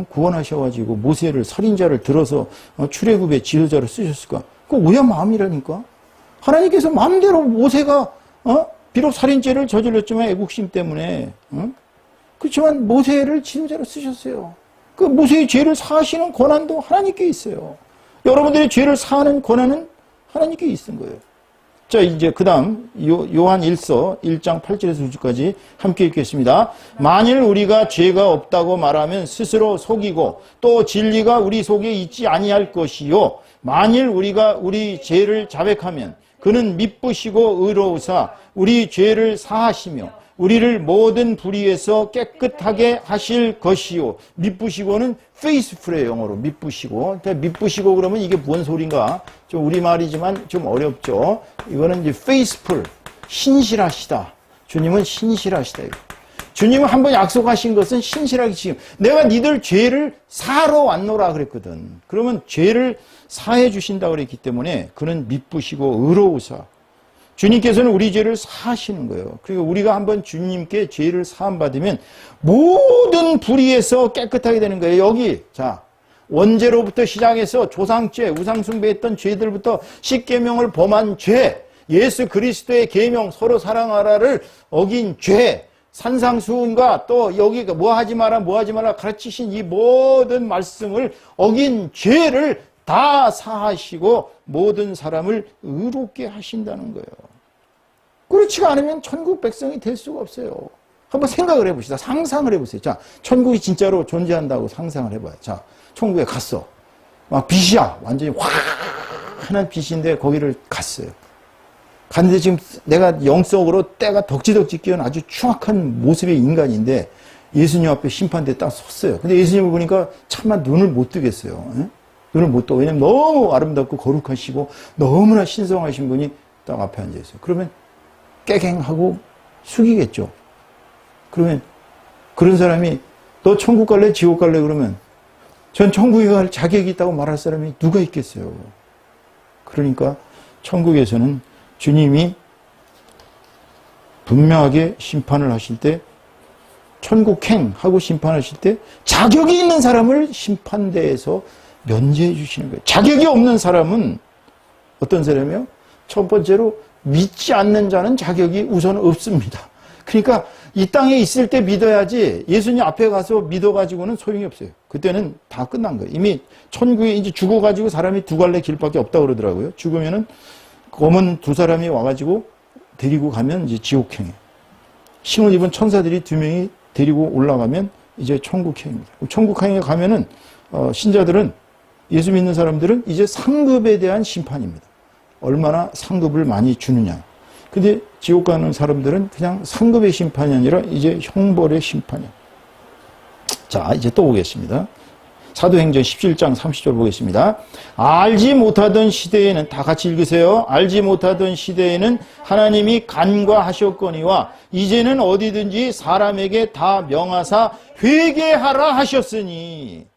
구원하셔가지고 모세를 살인자를 들어서 출애굽의 지도자로 쓰셨을까? 그거 오야 마음이라니까. 하나님께서 마음대로 모세가 비록 살인죄를 저질렀지만 애국심 때문에 그렇지만 모세를 지도자로 쓰셨어요. 그 모세의 죄를 사하시는 권한도 하나님께 있어요. 여러분들의 죄를 사하는 권한은 하나님께 있는 거예요. 자, 이제 그 다음 요한 1서 1장 8절에서 9절까지 함께 읽겠습니다. 만일 우리가 죄가 없다고 말하면 스스로 속이고 또 진리가 우리 속에 있지 아니할 것이요. 만일 우리가 우리 죄를 자백하면 그는 미쁘시고 의로우사 우리 죄를 사하시며 우리를 모든 불의에서 깨끗하게 하실 것이요. 미쁘시고는 faithful이에요, 영어로. 미쁘시고. 그러니까 미쁘시고 그러면 이게 뭔 소린가? 좀 우리말이지만 좀 어렵죠. 이거는 이제 faithful, 신실하시다. 주님은 신실하시다. 주님은 한번 약속하신 것은 신실하게 지금 내가 니들 죄를 사하러 왔노라 그랬거든. 그러면 죄를 사해 주신다 그랬기 때문에 그는 미쁘시고 의로우사. 주님께서는 우리 죄를 사하시는 거예요. 그리고 우리가 한번 주님께 죄를 사함받으면 모든 불의에서 깨끗하게 되는 거예요. 여기 자 원죄로부터 시작해서 조상죄, 우상숭배했던 죄들부터 십계명을 범한 죄, 예수 그리스도의 계명 서로 사랑하라를 어긴 죄, 산상수훈과 또 여기가 뭐 하지 마라 가르치신 이 모든 말씀을 어긴 죄를 다 사하시고 모든 사람을 의롭게 하신다는 거예요. 그렇지가 않으면 천국 백성이 될 수가 없어요. 한번 생각을 해봅시다. 상상을 해보세요. 자, 천국이 진짜로 존재한다고 상상을 해봐요. 자, 천국에 갔어. 막 빛이야. 완전히 환한 빛인데 거기를 갔어요. 갔는데 지금 내가 영적으로 때가 덕지덕지 끼운 아주 추악한 모습의 인간인데 예수님 앞에 심판대에 딱 섰어요. 근데 예수님을 보니까 차마 눈을 못 뜨겠어요. 에? 눈을 못 떠. 왜냐면 너무 아름답고 거룩하시고 너무나 신성하신 분이 딱 앞에 앉아있어요. 그러면 깨갱하고 숙이겠죠. 그러면 그런 사람이 너 천국 갈래 지옥 갈래 그러면 전 천국에 갈 자격이 있다고 말할 사람이 누가 있겠어요. 그러니까 천국에서는 주님이 분명하게 심판을 하실 때 천국행하고 심판하실 때 자격이 있는 사람을 심판대에서 면제해 주시는 거예요. 자격이 없는 사람은 어떤 사람이요? 첫 번째로 믿지 않는 자는 자격이 우선 없습니다. 그러니까 이 땅에 있을 때 믿어야지 예수님 앞에 가서 믿어가지고는 소용이 없어요. 그때는 다 끝난 거예요. 이미 천국에 이제 죽어가지고 사람이 두 갈래 길밖에 없다고 그러더라고요. 죽으면은 검은 두 사람이 와가지고 데리고 가면 이제 지옥행이에요. 신을 입은 천사들이 두 명이 데리고 올라가면 이제 천국행입니다. 천국행에 가면은 신자들은 예수 믿는 사람들은 이제 상급에 대한 심판입니다. 얼마나 상급을 많이 주느냐. 근데 지옥 가는 사람들은 그냥 상급의 심판이 아니라 이제 형벌의 심판이에요. 자, 이제 또 보겠습니다. 사도행전 17장 30절 보겠습니다. 알지 못하던 시대에는, 다 같이 읽으세요. 알지 못하던 시대에는 하나님이 간과하셨거니와 이제는 어디든지 사람에게 다 명하사 회개하라 하셨으니.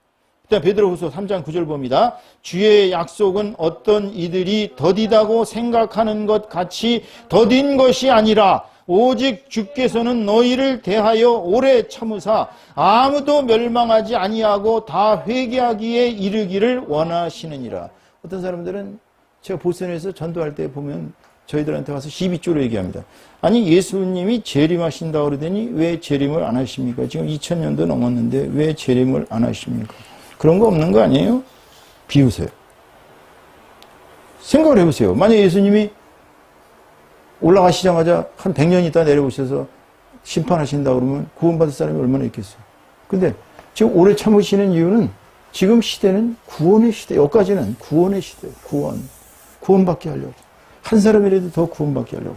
일단 베드로후서 3장 9절 봅니다. 주의 약속은 어떤 이들이 더디다고 생각하는 것 같이 더딘 것이 아니라 오직 주께서는 너희를 대하여 오래 참으사 아무도 멸망하지 아니하고 다 회개하기에 이르기를 원하시느니라. 어떤 사람들은 제가 보선에서 전도할 때 보면 저희들한테 와서 시비조로 얘기합니다. 아니 예수님이 재림하신다 그러더니 왜 재림을 안 하십니까? 지금 2000년도 넘었는데 왜 재림을 안 하십니까? 그런 거 없는 거 아니에요? 비우세요. 생각을 해보세요. 만약 예수님이 올라가시자마자 한 100년 있다 내려오셔서 심판하신다 그러면 구원받을 사람이 얼마나 있겠어요? 근데 지금 오래 참으시는 이유는 지금 시대는 구원의 시대, 여기까지는 구원의 시대예요. 구원받게 하려고. 한 사람이라도 더 구원받게 하려고.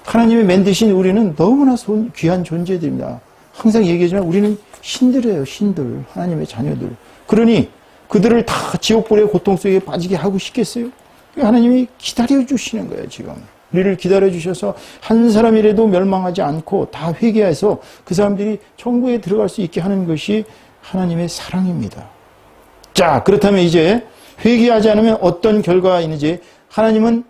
하나님이 만드신 우리는 너무나 귀한 존재들입니다. 항상 얘기하지만 우리는 신들이에요. 신들. 하나님의 자녀들. 그러니 그들을 다 지옥불의 고통 속에 빠지게 하고 싶겠어요? 하나님이 기다려주시는 거예요. 지금. 우리를 기다려주셔서 한 사람이라도 멸망하지 않고 다 회개해서 그 사람들이 천국에 들어갈 수 있게 하는 것이 하나님의 사랑입니다. 자, 그렇다면 이제 회개하지 않으면 어떤 결과가 있는지, 하나님은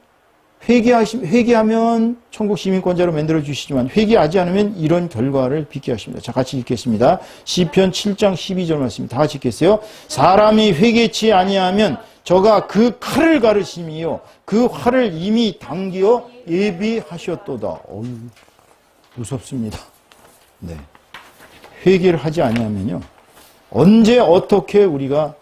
회개하면 천국 시민권자로 만들어 주시지만 회개하지 않으면 이런 결과를 빚게 하십니다. 자, 같이 읽겠습니다. 시편 7장 12절 말씀 다 같이 읽겠어요. 사람이 회개치 아니하면 저가 그 칼을 가르심이요 그 활을 이미 당기어 예비하셨도다. 어휴, 무섭습니다. 네. 회개를 하지 아니하면요, 언제 어떻게 우리가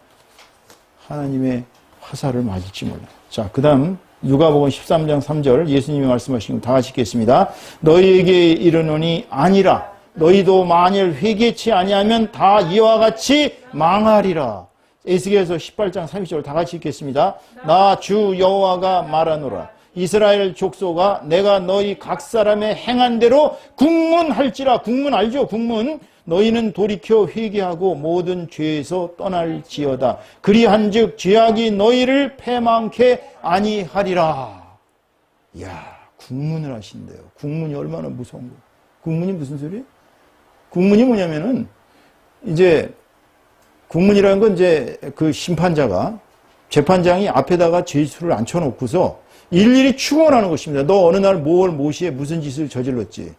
하나님의 화살을 맞을지 몰라요. 자, 그 다음 누가복음 13장 3절 예수님이 말씀하신 거 다 같이 읽겠습니다. 너희에게 이르노니 아니라 너희도 만일 회개치 아니하면 다 이와 같이 망하리라. 에스겔서 18장 30절 다 같이 읽겠습니다. 나 주 여호와가 말하노라. 이스라엘 족속아 내가 너희 각 사람의 행한 대로 국문할지라. 국문 알죠? 국문. 너희는 돌이켜 회개하고 모든 죄에서 떠날지어다. 그리한즉 죄악이 너희를 패망케 아니하리라. 이야, 국문을 하신대요. 국문이 얼마나 무서운 거예요. 국문이 무슨 소리예요? 국문이 뭐냐면은 이제 국문이라는 건 이제 그 심판자가, 재판장이 앞에다가 죄수를 앉혀놓고서 일일이 추궁하는 것입니다. 너 어느 날 무엇에 무슨 짓을 저질렀지?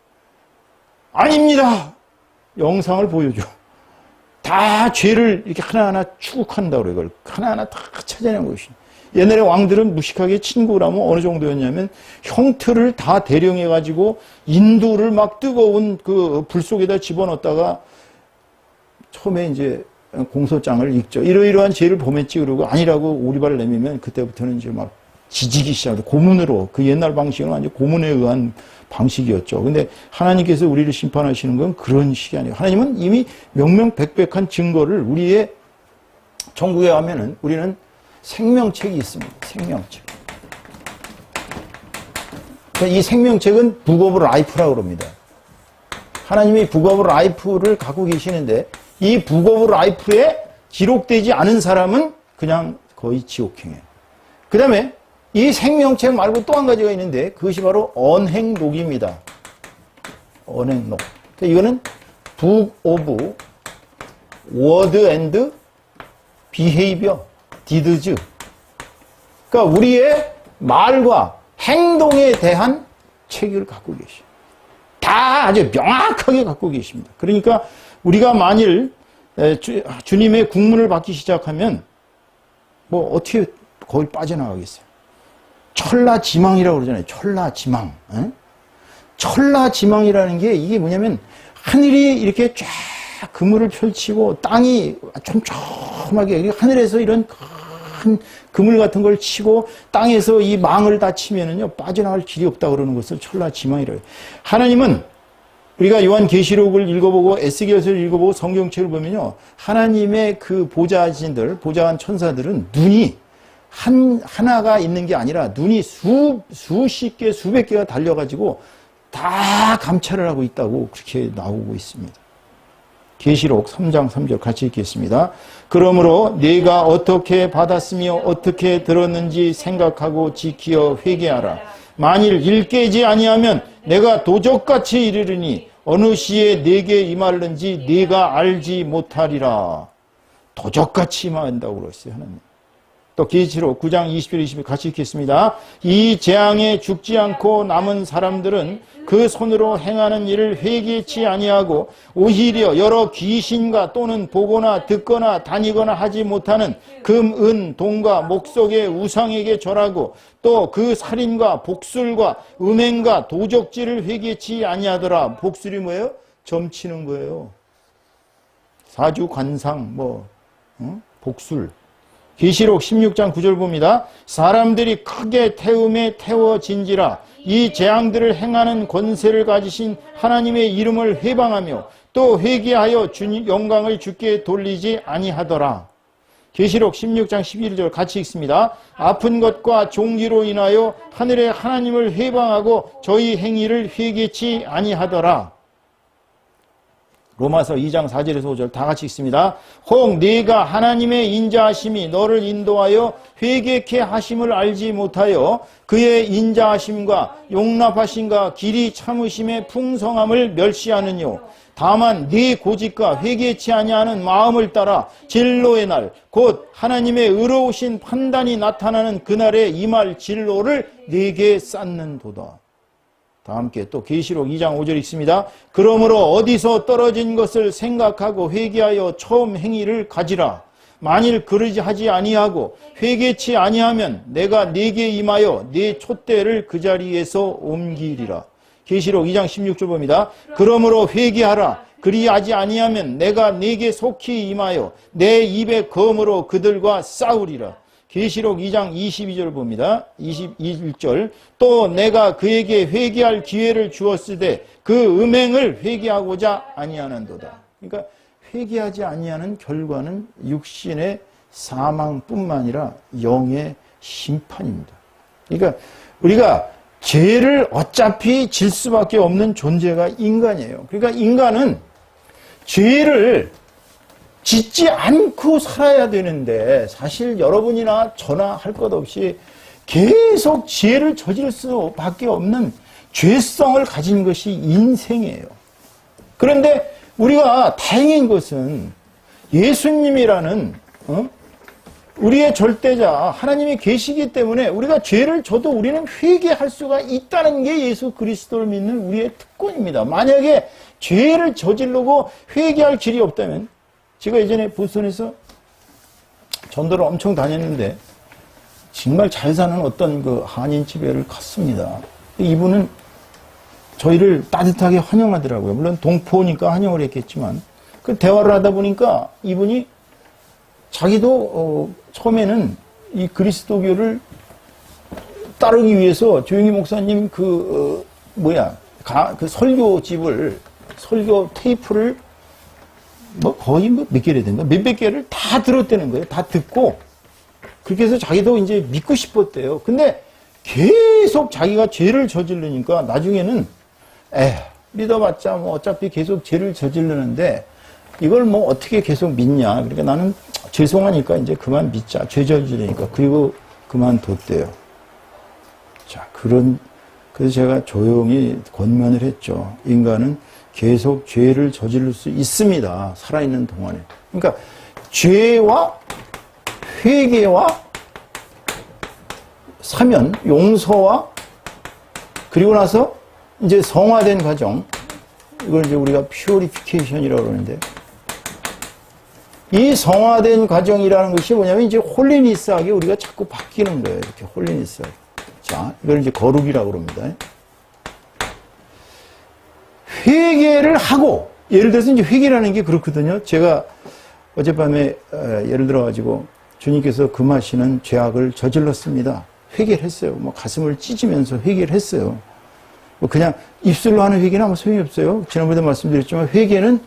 아닙니다. 영상을 보여줘. 다 죄를 이렇게 하나하나 추궁한다고 그래요. 이걸 하나하나 다 찾아내는 것이. 옛날에 왕들은 무식하게 친구를 하면 어느 정도였냐면 형틀을 다 대령해가지고 인두를 막 뜨거운 그 불 속에다 집어넣었다가 처음에 이제 공소장을 읽죠. 이러이러한 죄를 범했지 그러고 아니라고 오리발을 내밀면 그때부터는 이제 막 지지기 시작해요. 고문으로. 그 옛날 방식은 완전 고문에 의한 방식이었죠. 근데 하나님께서 우리를 심판하시는 건 그런 식이 아니에요. 하나님은 이미 명명백백한 증거를 우리의 천국에 가면은 우리는 생명책이 있습니다. 생명책. 이 생명책은 북 오브 라이프라고 합니다. 하나님이 북 오브 라이프를 갖고 계시는데 이 북 오브 라이프에 기록되지 않은 사람은 그냥 거의 지옥행이에요. 그 다음에 이 생명책 말고 또 한 가지가 있는데 그것이 바로 언행록입니다. 언행록. 이거는 북 오브 워드 앤드 비헤이비어 디드즈. 그러니까 우리의 말과 행동에 대한 책을 갖고 계셔요. 다 아주 명확하게 갖고 계십니다. 그러니까 우리가 만일 주님의 국문을 받기 시작하면 뭐 어떻게 거기 빠져나가겠어요? 천라지망이라고 그러잖아요. 천라지망. 천라지망이라는 게 이게 뭐냐면 하늘이 이렇게 쫙 그물을 펼치고 땅이 촘촘하게 하늘에서 이런 큰 그물 같은 걸 치고 땅에서 이 망을 다 치면은요 빠져나갈 길이 없다 그러는 것을 천라지망이라고 해요. 하나님은 우리가 요한계시록을 읽어보고 에스겔서를 읽어보고 성경책을 보면요 하나님의 그 보좌진들, 보좌한 천사들은 눈이 하나가 있는 게 아니라 눈이 수십 개, 수백 개가 달려가지고 다 감찰을 하고 있다고 그렇게 나오고 있습니다. 계시록 3장 3절 같이 읽겠습니다. 그러므로 네가 어떻게 받았으며 어떻게 들었는지 생각하고 지키어 회개하라. 만일 일깨지 아니하면 내가 도적같이 이르르니 어느 시에 네게 임할는지 네가 알지 못하리라. 도적같이 임한다고 그랬어요. 하나님. 또 계시록 9장 21, 22 같이 읽겠습니다. 이 재앙에 죽지 않고 남은 사람들은 그 손으로 행하는 일을 회개치 아니하고 오히려 여러 귀신과 또는 보거나 듣거나 다니거나 하지 못하는 금, 은, 동과 목석의 우상에게 절하고 또 그 살인과 복술과 음행과 도적질을 회개치 아니하더라. 복술이 뭐예요? 점치는 거예요. 사주, 관상, 복술. 계시록 16장 9절 봅니다. 사람들이 크게 태움에 태워진지라 이 재앙들을 행하는 권세를 가지신 하나님의 이름을 회방하며 또 회개하여 주님 영광을 주께 돌리지 아니하더라. 계시록 16장 11절 같이 읽습니다. 아픈 것과 종기로 인하여 하늘의 하나님을 회방하고 저희 행위를 회개치 아니하더라. 로마서 2장 4절에서 5절 다 같이 읽습니다. 혹 네가 하나님의 인자하심이 너를 인도하여 회개케 하심을 알지 못하여 그의 인자하심과 용납하심과 길이 참으심의 풍성함을 멸시하느뇨. 다만 네 고집과 회개치 아니하는 마음을 따라 진로의 날 곧 하나님의 의로우신 판단이 나타나는 그날에 임할 진로를 네게 쌓는도다. 다 함께 또 계시록 2장 5절 읽습니다. 그러므로 어디서 떨어진 것을 생각하고 회개하여 처음 행위를 가지라. 만일 그러지 하지 아니하고 회개치 아니하면 내가 네게 임하여 네 촛대를 그 자리에서 옮기리라. 계시록 2장 16절 봅니다. 그러므로 회개하라. 그리하지 아니하면 내가 네게 속히 임하여 내 입의 검으로 그들과 싸우리라. 계시록 2장 22절 봅니다. 21절 또 내가 그에게 회개할 기회를 주었으되 그 음행을 회개하고자 아니하는도다. 그러니까 회개하지 아니하는 결과는 육신의 사망뿐만 아니라 영의 심판입니다. 그러니까 우리가 죄를 어차피 질 수밖에 없는 존재가 인간이에요. 그러니까 인간은 죄를 짓지 않고 살아야 되는데 사실 여러분이나 저나 할 것 없이 계속 죄를 저질 수밖에 없는 죄성을 가진 것이 인생이에요. 그런데 우리가 다행인 것은 예수님이라는 우리의 절대자 하나님이 계시기 때문에 우리가 죄를 져도 우리는 회개할 수가 있다는 게 예수 그리스도를 믿는 우리의 특권입니다. 만약에 죄를 저지르고 회개할 길이 없다면 제가 예전에 보스턴에서 전도를 엄청 다녔는데 정말 잘 사는 어떤 그 한인 집에를 갔습니다. 이분은 저희를 따뜻하게 환영하더라고요. 물론 동포니까 환영을 했겠지만 그 대화를 하다 보니까 이분이 자기도 처음에는 이 그리스도교를 따르기 위해서 조용희 목사님 그 설교집을 설교 테이프를 거의 몇 개를 된가? 몇백 개를 다 들었다는 거예요. 다 듣고. 그렇게 해서 자기도 이제 믿고 싶었대요. 근데 계속 자기가 죄를 저지르니까 나중에는, 믿어봤자 어차피 계속 죄를 저지르는데 이걸 어떻게 계속 믿냐. 그러니까 나는 죄송하니까 이제 그만 믿자. 죄 저지르니까. 그리고 그만뒀대요. 자, 그래서 제가 조용히 권면을 했죠. 인간은 계속 죄를 저지를 수 있습니다. 살아있는 동안에. 그러니까 죄와 회개와 사면, 용서와 그리고 나서 이제 성화된 과정, 이걸 이제 우리가 퓨리피케이션이라고 그러는데 이 성화된 과정이라는 것이 뭐냐면 이제 홀리니스하게 우리가 자꾸 바뀌는 거예요. 이렇게 홀리니스하게. 자, 이걸 이제 거룩이라고 그럽니다. 회개를 하고, 예를 들어서 이제 회개라는 게 그렇거든요. 제가 어젯밤에 예를 들어가지고 주님께서 금하시는 죄악을 저질렀습니다. 회개를 했어요. 가슴을 찢으면서 회개를 했어요. 그냥 입술로 하는 회개는 아무 소용이 없어요. 지난번에도 말씀드렸지만 회개는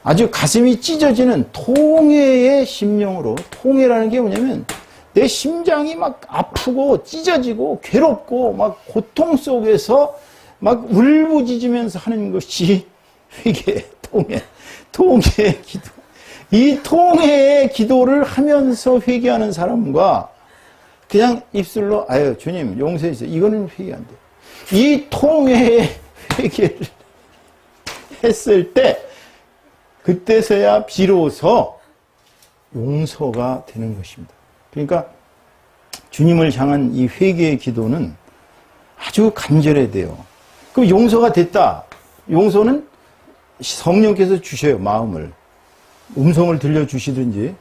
아주 가슴이 찢어지는 통회의 심령으로, 통회라는 게 뭐냐면 내 심장이 막 아프고 찢어지고 괴롭고 막 고통 속에서 막 울부짖으면서 하는 것이 회개, 통회의 기도. 이 통회의 기도를 하면서 회개하는 사람과 그냥 입술로 주님 용서해 주세요. 이거는 회개 안 돼요. 이 통회의 회개를 했을 때 그때서야 비로소 용서가 되는 것입니다. 그러니까 주님을 향한 이 회개의 기도는 아주 간절해야 돼요. 그럼 용서가 됐다. 용서는 성령께서 주셔요. 마음을. 음성을 들려주시든지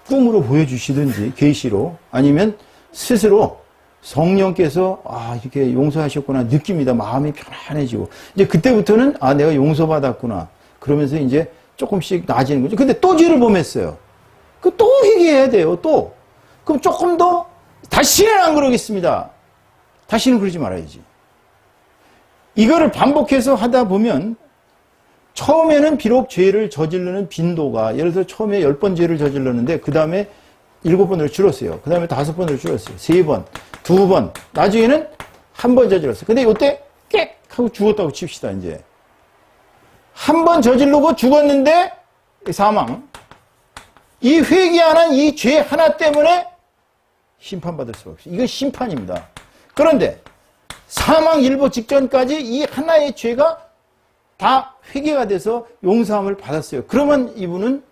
꿈으로 보여주시든지 계시로 아니면 스스로 성령께서 이렇게 용서하셨구나 느낍니다. 마음이 편안해지고 이제 그때부터는 내가 용서받았구나 그러면서 이제 조금씩 나아지는 거죠. 근데 또 죄를 범했어요. 그 또 회개해야 돼요. 또 그럼 조금 더 다시는 안 그러겠습니다. 다시는 그러지 말아야지. 이거를 반복해서 하다 보면 처음에는 비록 죄를 저지르는 빈도가 예를 들어 처음에 10번 죄를 저질렀는데 그 다음에 7번으로 줄었어요. 그 다음에 5번으로 줄었어요. 3번, 2번, 나중에는 1번 저질렀어요. 근데 이때 꽥 하고 죽었다고 칩시다. 이제 한 번 저지르고 죽었는데 사망. 이 회개 안 한 이 죄 하나 때문에 심판받을 수가 없어요. 이건 심판입니다. 그런데 사망 일보 직전까지 이 하나의 죄가 다 회개가 돼서 용서함을 받았어요. 그러면 이분은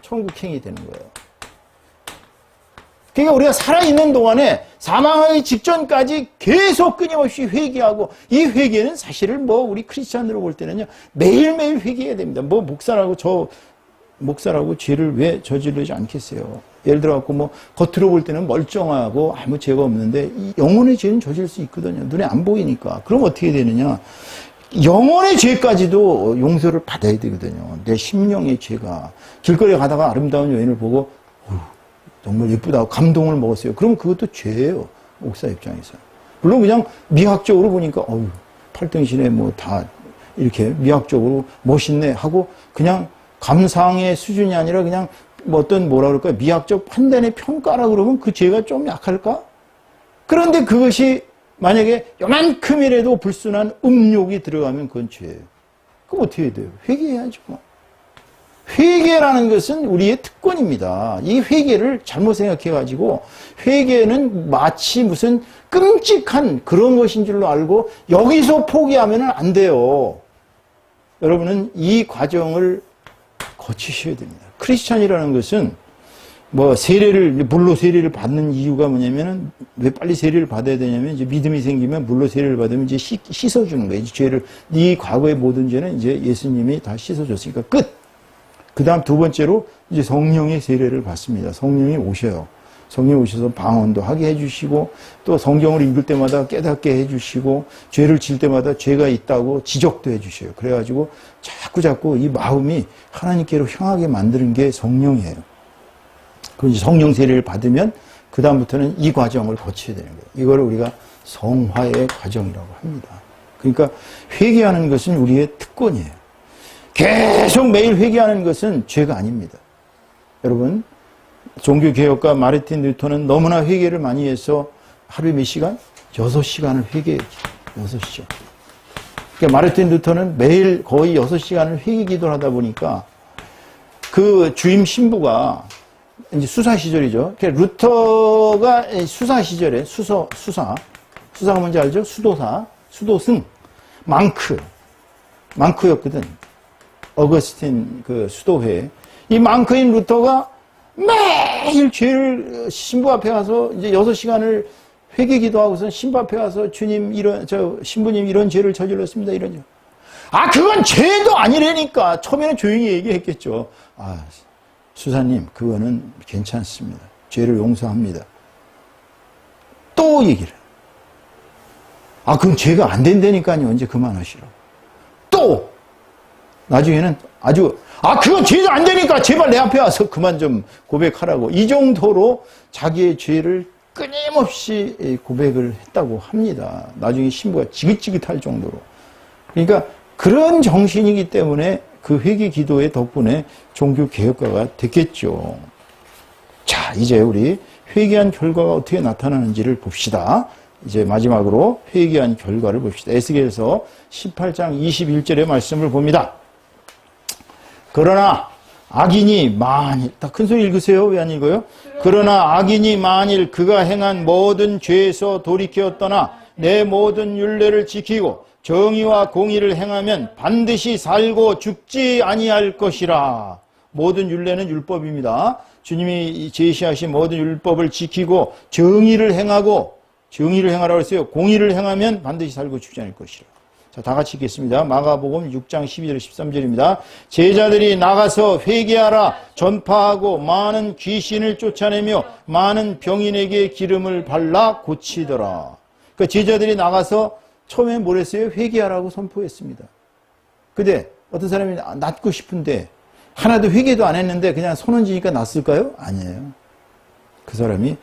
천국행이 되는 거예요. 그러니까 우리가 살아있는 동안에 사망하기 직전까지 계속 끊임없이 회개하고 이 회개는 사실은 우리 크리스찬으로 볼 때는요 매일매일 회개해야 됩니다. 목사라고 죄를 왜 저지르지 않겠어요? 예를 들어갖고 겉으로 볼 때는 멀쩡하고 아무 죄가 없는데 이 영혼의 죄는 저질 수 있거든요. 눈에 안 보이니까. 그럼 어떻게 되느냐? 영혼의 죄까지도 용서를 받아야 되거든요. 내 심령의 죄가. 길거리에 가다가 아름다운 여인을 보고 정말 예쁘다고 감동을 먹었어요. 그럼 그것도 죄예요. 목사 입장에서. 물론 그냥 미학적으로 보니까 팔등신에 다 이렇게 미학적으로 멋있네 하고 그냥 감상의 수준이 아니라 그냥 뭐라 그럴까요? 미학적 판단의 평가라 그러면 그 죄가 좀 약할까? 그런데 그것이 만약에 요만큼이라도 불순한 음욕이 들어가면 그건 죄예요. 그럼 어떻게 해야 돼요? 회개해야죠. 회개라는 것은 우리의 특권입니다. 이 회개를 잘못 생각해가지고 회개는 마치 무슨 끔찍한 그런 것인 줄로 알고 여기서 포기하면 안 돼요. 여러분은 이 과정을 거치셔야 됩니다. 크리스찬이라는 것은 물로 세례를 받는 이유가 뭐냐면은 왜 빨리 세례를 받아야 되냐면 이제 믿음이 생기면 물로 세례를 받으면 이제 씻어주는 거예요. 이제 죄를, 네 과거의 모든 죄는 이제 예수님이 다 씻어줬으니까 끝! 그 다음 두 번째로 이제 성령의 세례를 받습니다. 성령이 오셔요. 성령이 오셔서 방언도 하게 해주시고 또 성경을 읽을 때마다 깨닫게 해주시고 죄를 질 때마다 죄가 있다고 지적도 해주셔요. 그래가지고 자꾸 이 마음이 하나님께로 향하게 만드는 게 성령이에요. 그 성령 세례를 받으면 그 다음부터는 이 과정을 거쳐야 되는 거예요. 이걸 우리가 성화의 과정이라고 합니다. 그러니까 회개하는 것은 우리의 특권이에요. 계속 매일 회개하는 것은 죄가 아닙니다. 여러분, 종교개혁가 마르틴 루터는 너무나 회개를 많이 해서 하루에 몇 시간? 6시간을 회개했죠. 6시간. 그러니까 마르틴 루터는 매일 거의 6시간을 회개 기도를 하다 보니까 그 주임 신부가 이제 수사 시절이죠. 그러니까 루터가 수사 시절에 수사가 뭔지 알죠? 수도승, 망크였거든. 어거스틴 그 수도회. 이 망크인 루터가 매일 죄를 신부 앞에 가서 이제 6시간을 회개 기도하고서 신부 앞에 가서 주님 신부님 이런 죄를 저질렀습니다. 이런 죄. 그건 죄도 아니라니까. 처음에는 조용히 얘기했겠죠. 수사님, 그거는 괜찮습니다. 죄를 용서합니다. 또 얘기를. 그건 죄가 안 된다니까요. 이제 그만하시라고. 또! 나중에는 그건 죄도 안 되니까 제발 내 앞에 와서 그만 좀 고백하라고. 이 정도로 자기의 죄를 끊임없이 고백을 했다고 합니다. 나중에 신부가 지긋지긋할 정도로. 그러니까 그런 정신이기 때문에 그 회개 기도의 덕분에 종교 개혁가가 됐겠죠. 자, 이제 우리 회개한 결과가 어떻게 나타나는지를 봅시다. 이제 마지막으로 회개한 결과를 봅시다. 에스겔서 18장 21절의 말씀을 봅니다. 그러나 악인이 만일, 다 큰 소리 읽으세요. 왜 안 읽어요? 그러나 악인이 만일 그가 행한 모든 죄에서 돌이켜 떠나 내 모든 율례를 지키고 정의와 공의를 행하면 반드시 살고 죽지 아니할 것이라. 모든 율례는 율법입니다. 주님이 제시하신 모든 율법을 지키고 정의를 행하라고 했어요. 공의를 행하면 반드시 살고 죽지 않을 것이라. 자, 다 같이 읽겠습니다. 마가복음 6장 12절 13절입니다. 제자들이 나가서 회개하라 전파하고 많은 귀신을 쫓아내며 많은 병인에게 기름을 발라 고치더라. 그러니까 제자들이 나가서 처음에 뭘 했어요? 회개하라고 선포했습니다. 근데 어떤 사람이 낫고 싶은데 하나도 회개도 안 했는데 그냥 손 얹으니까 낫을까요? 아니에요. 그 사람이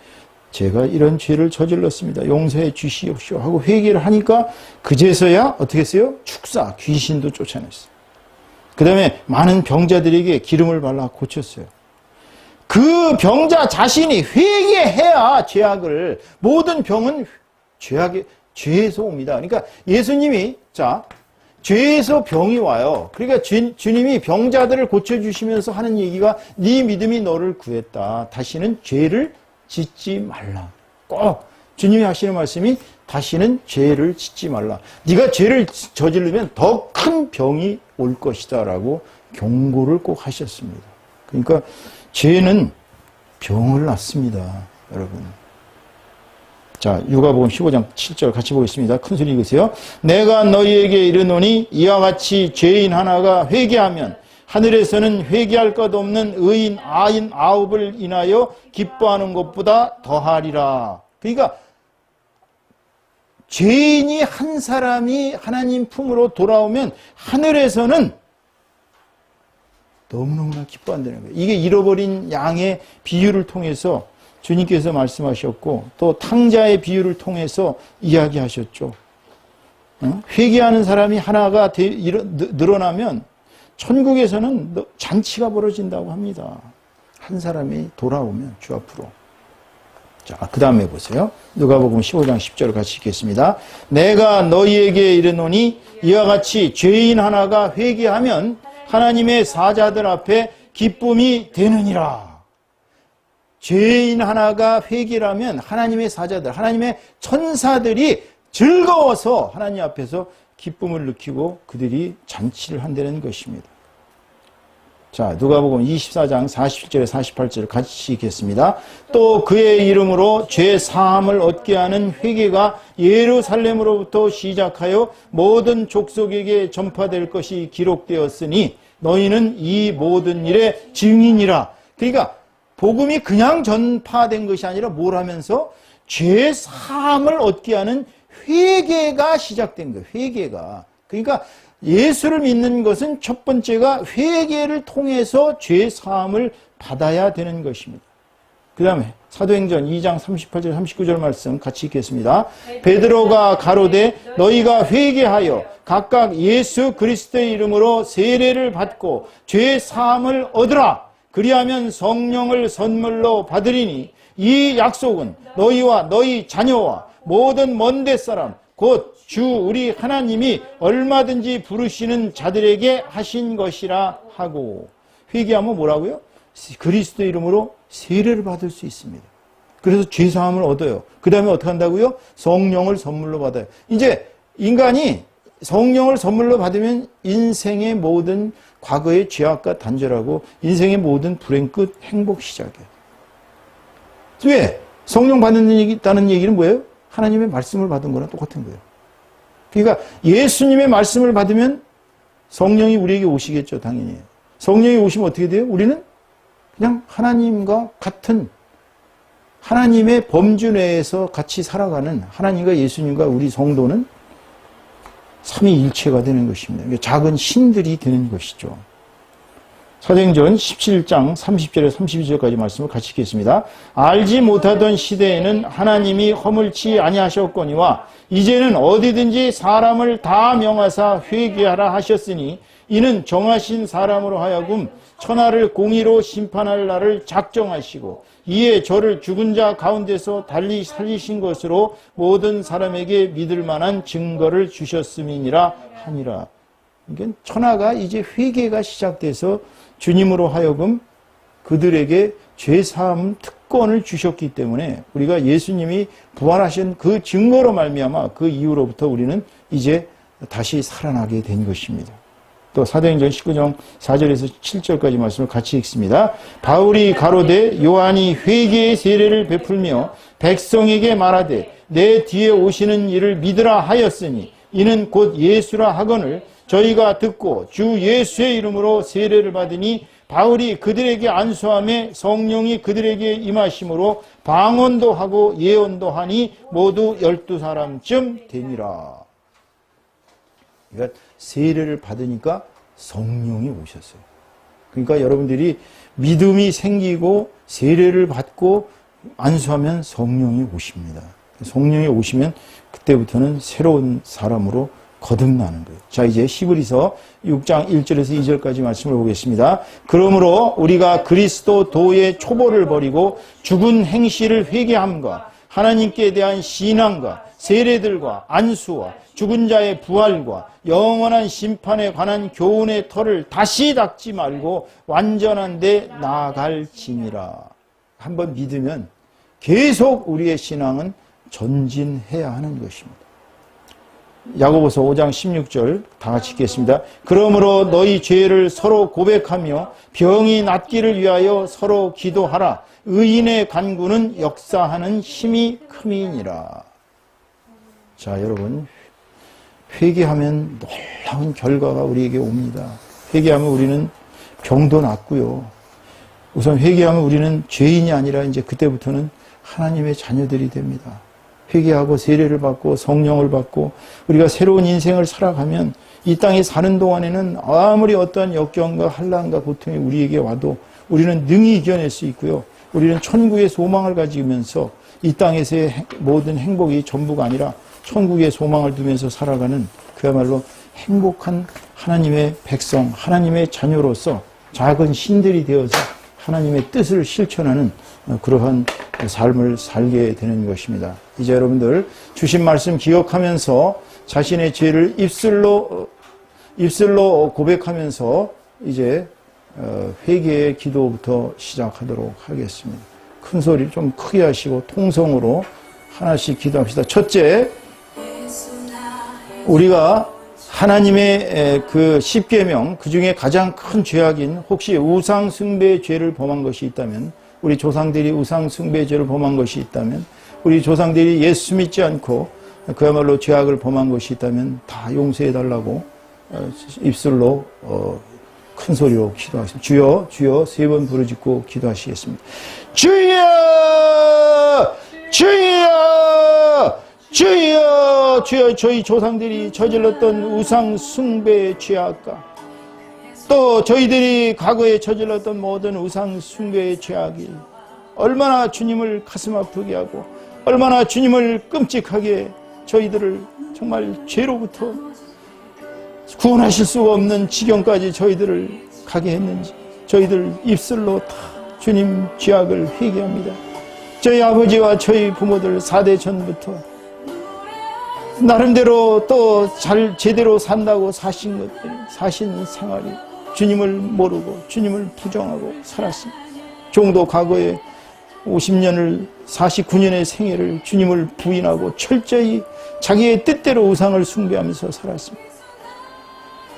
제가 이런 죄를 저질렀습니다. 용서해 주시옵시오 하고 회개를 하니까 그제서야 어떻게 했어요? 축사, 귀신도 쫓아냈어요. 그 다음에 많은 병자들에게 기름을 발라 고쳤어요. 그 병자 자신이 회개해야 죄악을, 모든 병은 죄에서 옵니다. 그러니까 예수님이, 죄에서 병이 와요. 그러니까 주님이 병자들을 고쳐주시면서 하는 얘기가 네 믿음이 너를 구했다. 다시는 죄를 짓지 말라. 꼭 주님이 하시는 말씀이 다시는 죄를 짓지 말라. 네가 죄를 저지르면 더 큰 병이 올 것이다 라고 경고를 꼭 하셨습니다. 그러니까 죄는 병을 낳습니다. 여러분. 자, 누가복음 15장 7절 같이 보겠습니다. 큰 소리 읽으세요. 내가 너희에게 이르노니 이와 같이 죄인 하나가 회개하면 하늘에서는 회개할 것 없는 의인 99을 인하여 기뻐하는 것보다 더하리라. 그러니까 죄인이 한 사람이 하나님 품으로 돌아오면 하늘에서는 너무너무나 기뻐한다는 거예요. 이게 잃어버린 양의 비유를 통해서 주님께서 말씀하셨고 또 탕자의 비유를 통해서 이야기하셨죠. 회개하는 사람이 하나가 늘어나면 천국에서는 잔치가 벌어진다고 합니다. 한 사람이 돌아오면 주 앞으로. 자, 그 다음에 보세요. 누가복음 15장 10절을 같이 읽겠습니다. 내가 너희에게 이르노니 이와 같이 죄인 하나가 회개하면 하나님의 사자들 앞에 기쁨이 되느니라. 죄인 하나가 회개하면 하나님의 사자들, 하나님의 천사들이 즐거워서 하나님 앞에서 기쁨을 느끼고 그들이 잔치를 한다는 것입니다. 자, 누가복음 24장 47절에 48절을 같이 읽겠습니다. 또 그의 이름으로 죄 사함을 얻게 하는 회개가 예루살렘으로부터 시작하여 모든 족속에게 전파될 것이 기록되었으니 너희는 이 모든 일의 증인이라. 그러니까 복음이 그냥 전파된 것이 아니라 뭘 하면서 죄 사함을 얻게 하는 회개가 시작된 거예요. 회개가. 그러니까 예수를 믿는 것은 첫 번째가 회개를 통해서 죄 사함을 받아야 되는 것입니다. 그 다음에 사도행전 2장 38절 39절 말씀 같이 읽겠습니다. 베드로가 가로되 너희가 회개하여 각각 예수 그리스도의 이름으로 세례를 받고 죄 사함을 얻으라. 그리하면 성령을 선물로 받으리니 이 약속은 너희와 너희 자녀와 모든 먼데 사람 곧 주 우리 하나님이 얼마든지 부르시는 자들에게 하신 것이라 하고. 회개하면 뭐라고요? 그리스도 이름으로 세례를 받을 수 있습니다. 그래서 죄사함을 얻어요. 그 다음에 어떻게 한다고요? 성령을 선물로 받아요. 이제 인간이 성령을 선물로 받으면 인생의 모든 과거의 죄악과 단절하고 인생의 모든 불행 끝 행복 시작이에요. 왜? 성령 받는다는 얘기는 뭐예요? 하나님의 말씀을 받은 거랑 똑같은 거예요. 그러니까 예수님의 말씀을 받으면 성령이 우리에게 오시겠죠, 당연히. 성령이 오시면 어떻게 돼요? 우리는 그냥 하나님과 같은 하나님의 범주 내에서 같이 살아가는 하나님과 예수님과 우리 성도는 삼위일체가 되는 것입니다. 작은 신들이 되는 것이죠. 사도행전 17장 30절에 32절까지 말씀을 같이 읽겠습니다. 알지 못하던 시대에는 하나님이 허물치 아니하셨거니와 이제는 어디든지 사람을 다 명하사 회개하라 하셨으니 이는 정하신 사람으로 하여금 천하를 공의로 심판할 날을 작정하시고 이에 저를 죽은 자 가운데서 달리 살리신 것으로 모든 사람에게 믿을 만한 증거를 주셨음이니라 하니라. 그러니까 천하가 이제 회개가 시작돼서 주님으로 하여금 그들에게 죄사함 특권을 주셨기 때문에 우리가 예수님이 부활하신 그 증거로 말미암아 그 이후로부터 우리는 이제 다시 살아나게 된 것입니다. 또 사도행전 19장 4절에서 7절까지 말씀을 같이 읽습니다. 바울이 가로되 요한이 회개의 세례를 베풀며 백성에게 말하되 내 뒤에 오시는 이를 믿으라 하였으니 이는 곧 예수라 하거늘 저희가 듣고 주 예수의 이름으로 세례를 받으니 바울이 그들에게 안수함에 성령이 그들에게 임하심으로 방언도 하고 예언도 하니 모두 12사람쯤 되니라. 그러니까 세례를 받으니까 성령이 오셨어요. 그러니까 여러분들이 믿음이 생기고 세례를 받고 안수하면 성령이 오십니다. 성령이 오시면 그때부터는 새로운 사람으로 거듭나는 거예요. 자, 이제 히브리서 6장 1절에서 2절까지 말씀을 보겠습니다. 그러므로 우리가 그리스도 도의 초보를 버리고 죽은 행실을 회개함과 하나님께 대한 신앙과 세례들과 안수와 죽은 자의 부활과 영원한 심판에 관한 교훈의 털을 다시 닦지 말고 완전한 데 나아갈지니라. 한번 믿으면 계속 우리의 신앙은 전진해야 하는 것입니다. 야고보서 5장 16절 다 같이 읽겠습니다. 그러므로 너희 죄를 서로 고백하며 병이 낫기를 위하여 서로 기도하라. 의인의 간구는 역사하는 힘이 큼이니라. 자, 여러분, 회개하면 놀라운 결과가 우리에게 옵니다. 회개하면 우리는 병도 낫고요. 우선 회개하면 우리는 죄인이 아니라 이제 그때부터는 하나님의 자녀들이 됩니다. 회개하고 세례를 받고 성령을 받고 우리가 새로운 인생을 살아가면 이 땅에 사는 동안에는 아무리 어떠한 역경과 환난과 고통이 우리에게 와도 우리는 능히 이겨낼 수 있고요. 우리는 천국의 소망을 가지면서 이 땅에서의 모든 행복이 전부가 아니라 천국의 소망을 두면서 살아가는 그야말로 행복한 하나님의 백성, 하나님의 자녀로서 작은 신들이 되어서 하나님의 뜻을 실천하는 그러한 삶을 살게 되는 것입니다. 이제 여러분들 주신 말씀 기억하면서 자신의 죄를 입술로 고백하면서 이제 회개의 기도부터 시작하도록 하겠습니다. 큰 소리 좀 크게 하시고 통성으로 하나씩 기도합시다. 첫째, 우리가 하나님의 그 십계명, 그 중에 가장 큰 죄악인 혹시 우상 숭배의 죄를 범한 것이 있다면, 우리 조상들이 우상 숭배의 죄를 범한 것이 있다면, 우리 조상들이 예수 믿지 않고 그야말로 죄악을 범한 것이 있다면 다 용서해 달라고 입술로 큰 소리로 기도하겠습니다. 주여, 주여 세 번 부르짖고 기도하시겠습니다. 주여, 주여, 주여, 주여. 저희 조상들이 저질렀던 우상 숭배의 죄악과 또 저희들이 과거에 저질렀던 모든 우상 숭배의 죄악이 얼마나 주님을 가슴 아프게 하고 얼마나 주님을 끔찍하게 저희들을 정말 죄로부터 구원하실 수가 없는 지경까지 저희들을 가게 했는지 저희들 입술로 다 주님 죄악을 회개합니다. 저희 아버지와 저희 부모들 4대 전부터 나름대로 또 잘 제대로 산다고 사신 생활이 주님을 모르고 주님을 부정하고 살았습니다. 종도 과거에 50년을 49년의 생애를 주님을 부인하고 철저히 자기의 뜻대로 우상을 숭배하면서 살았습니다.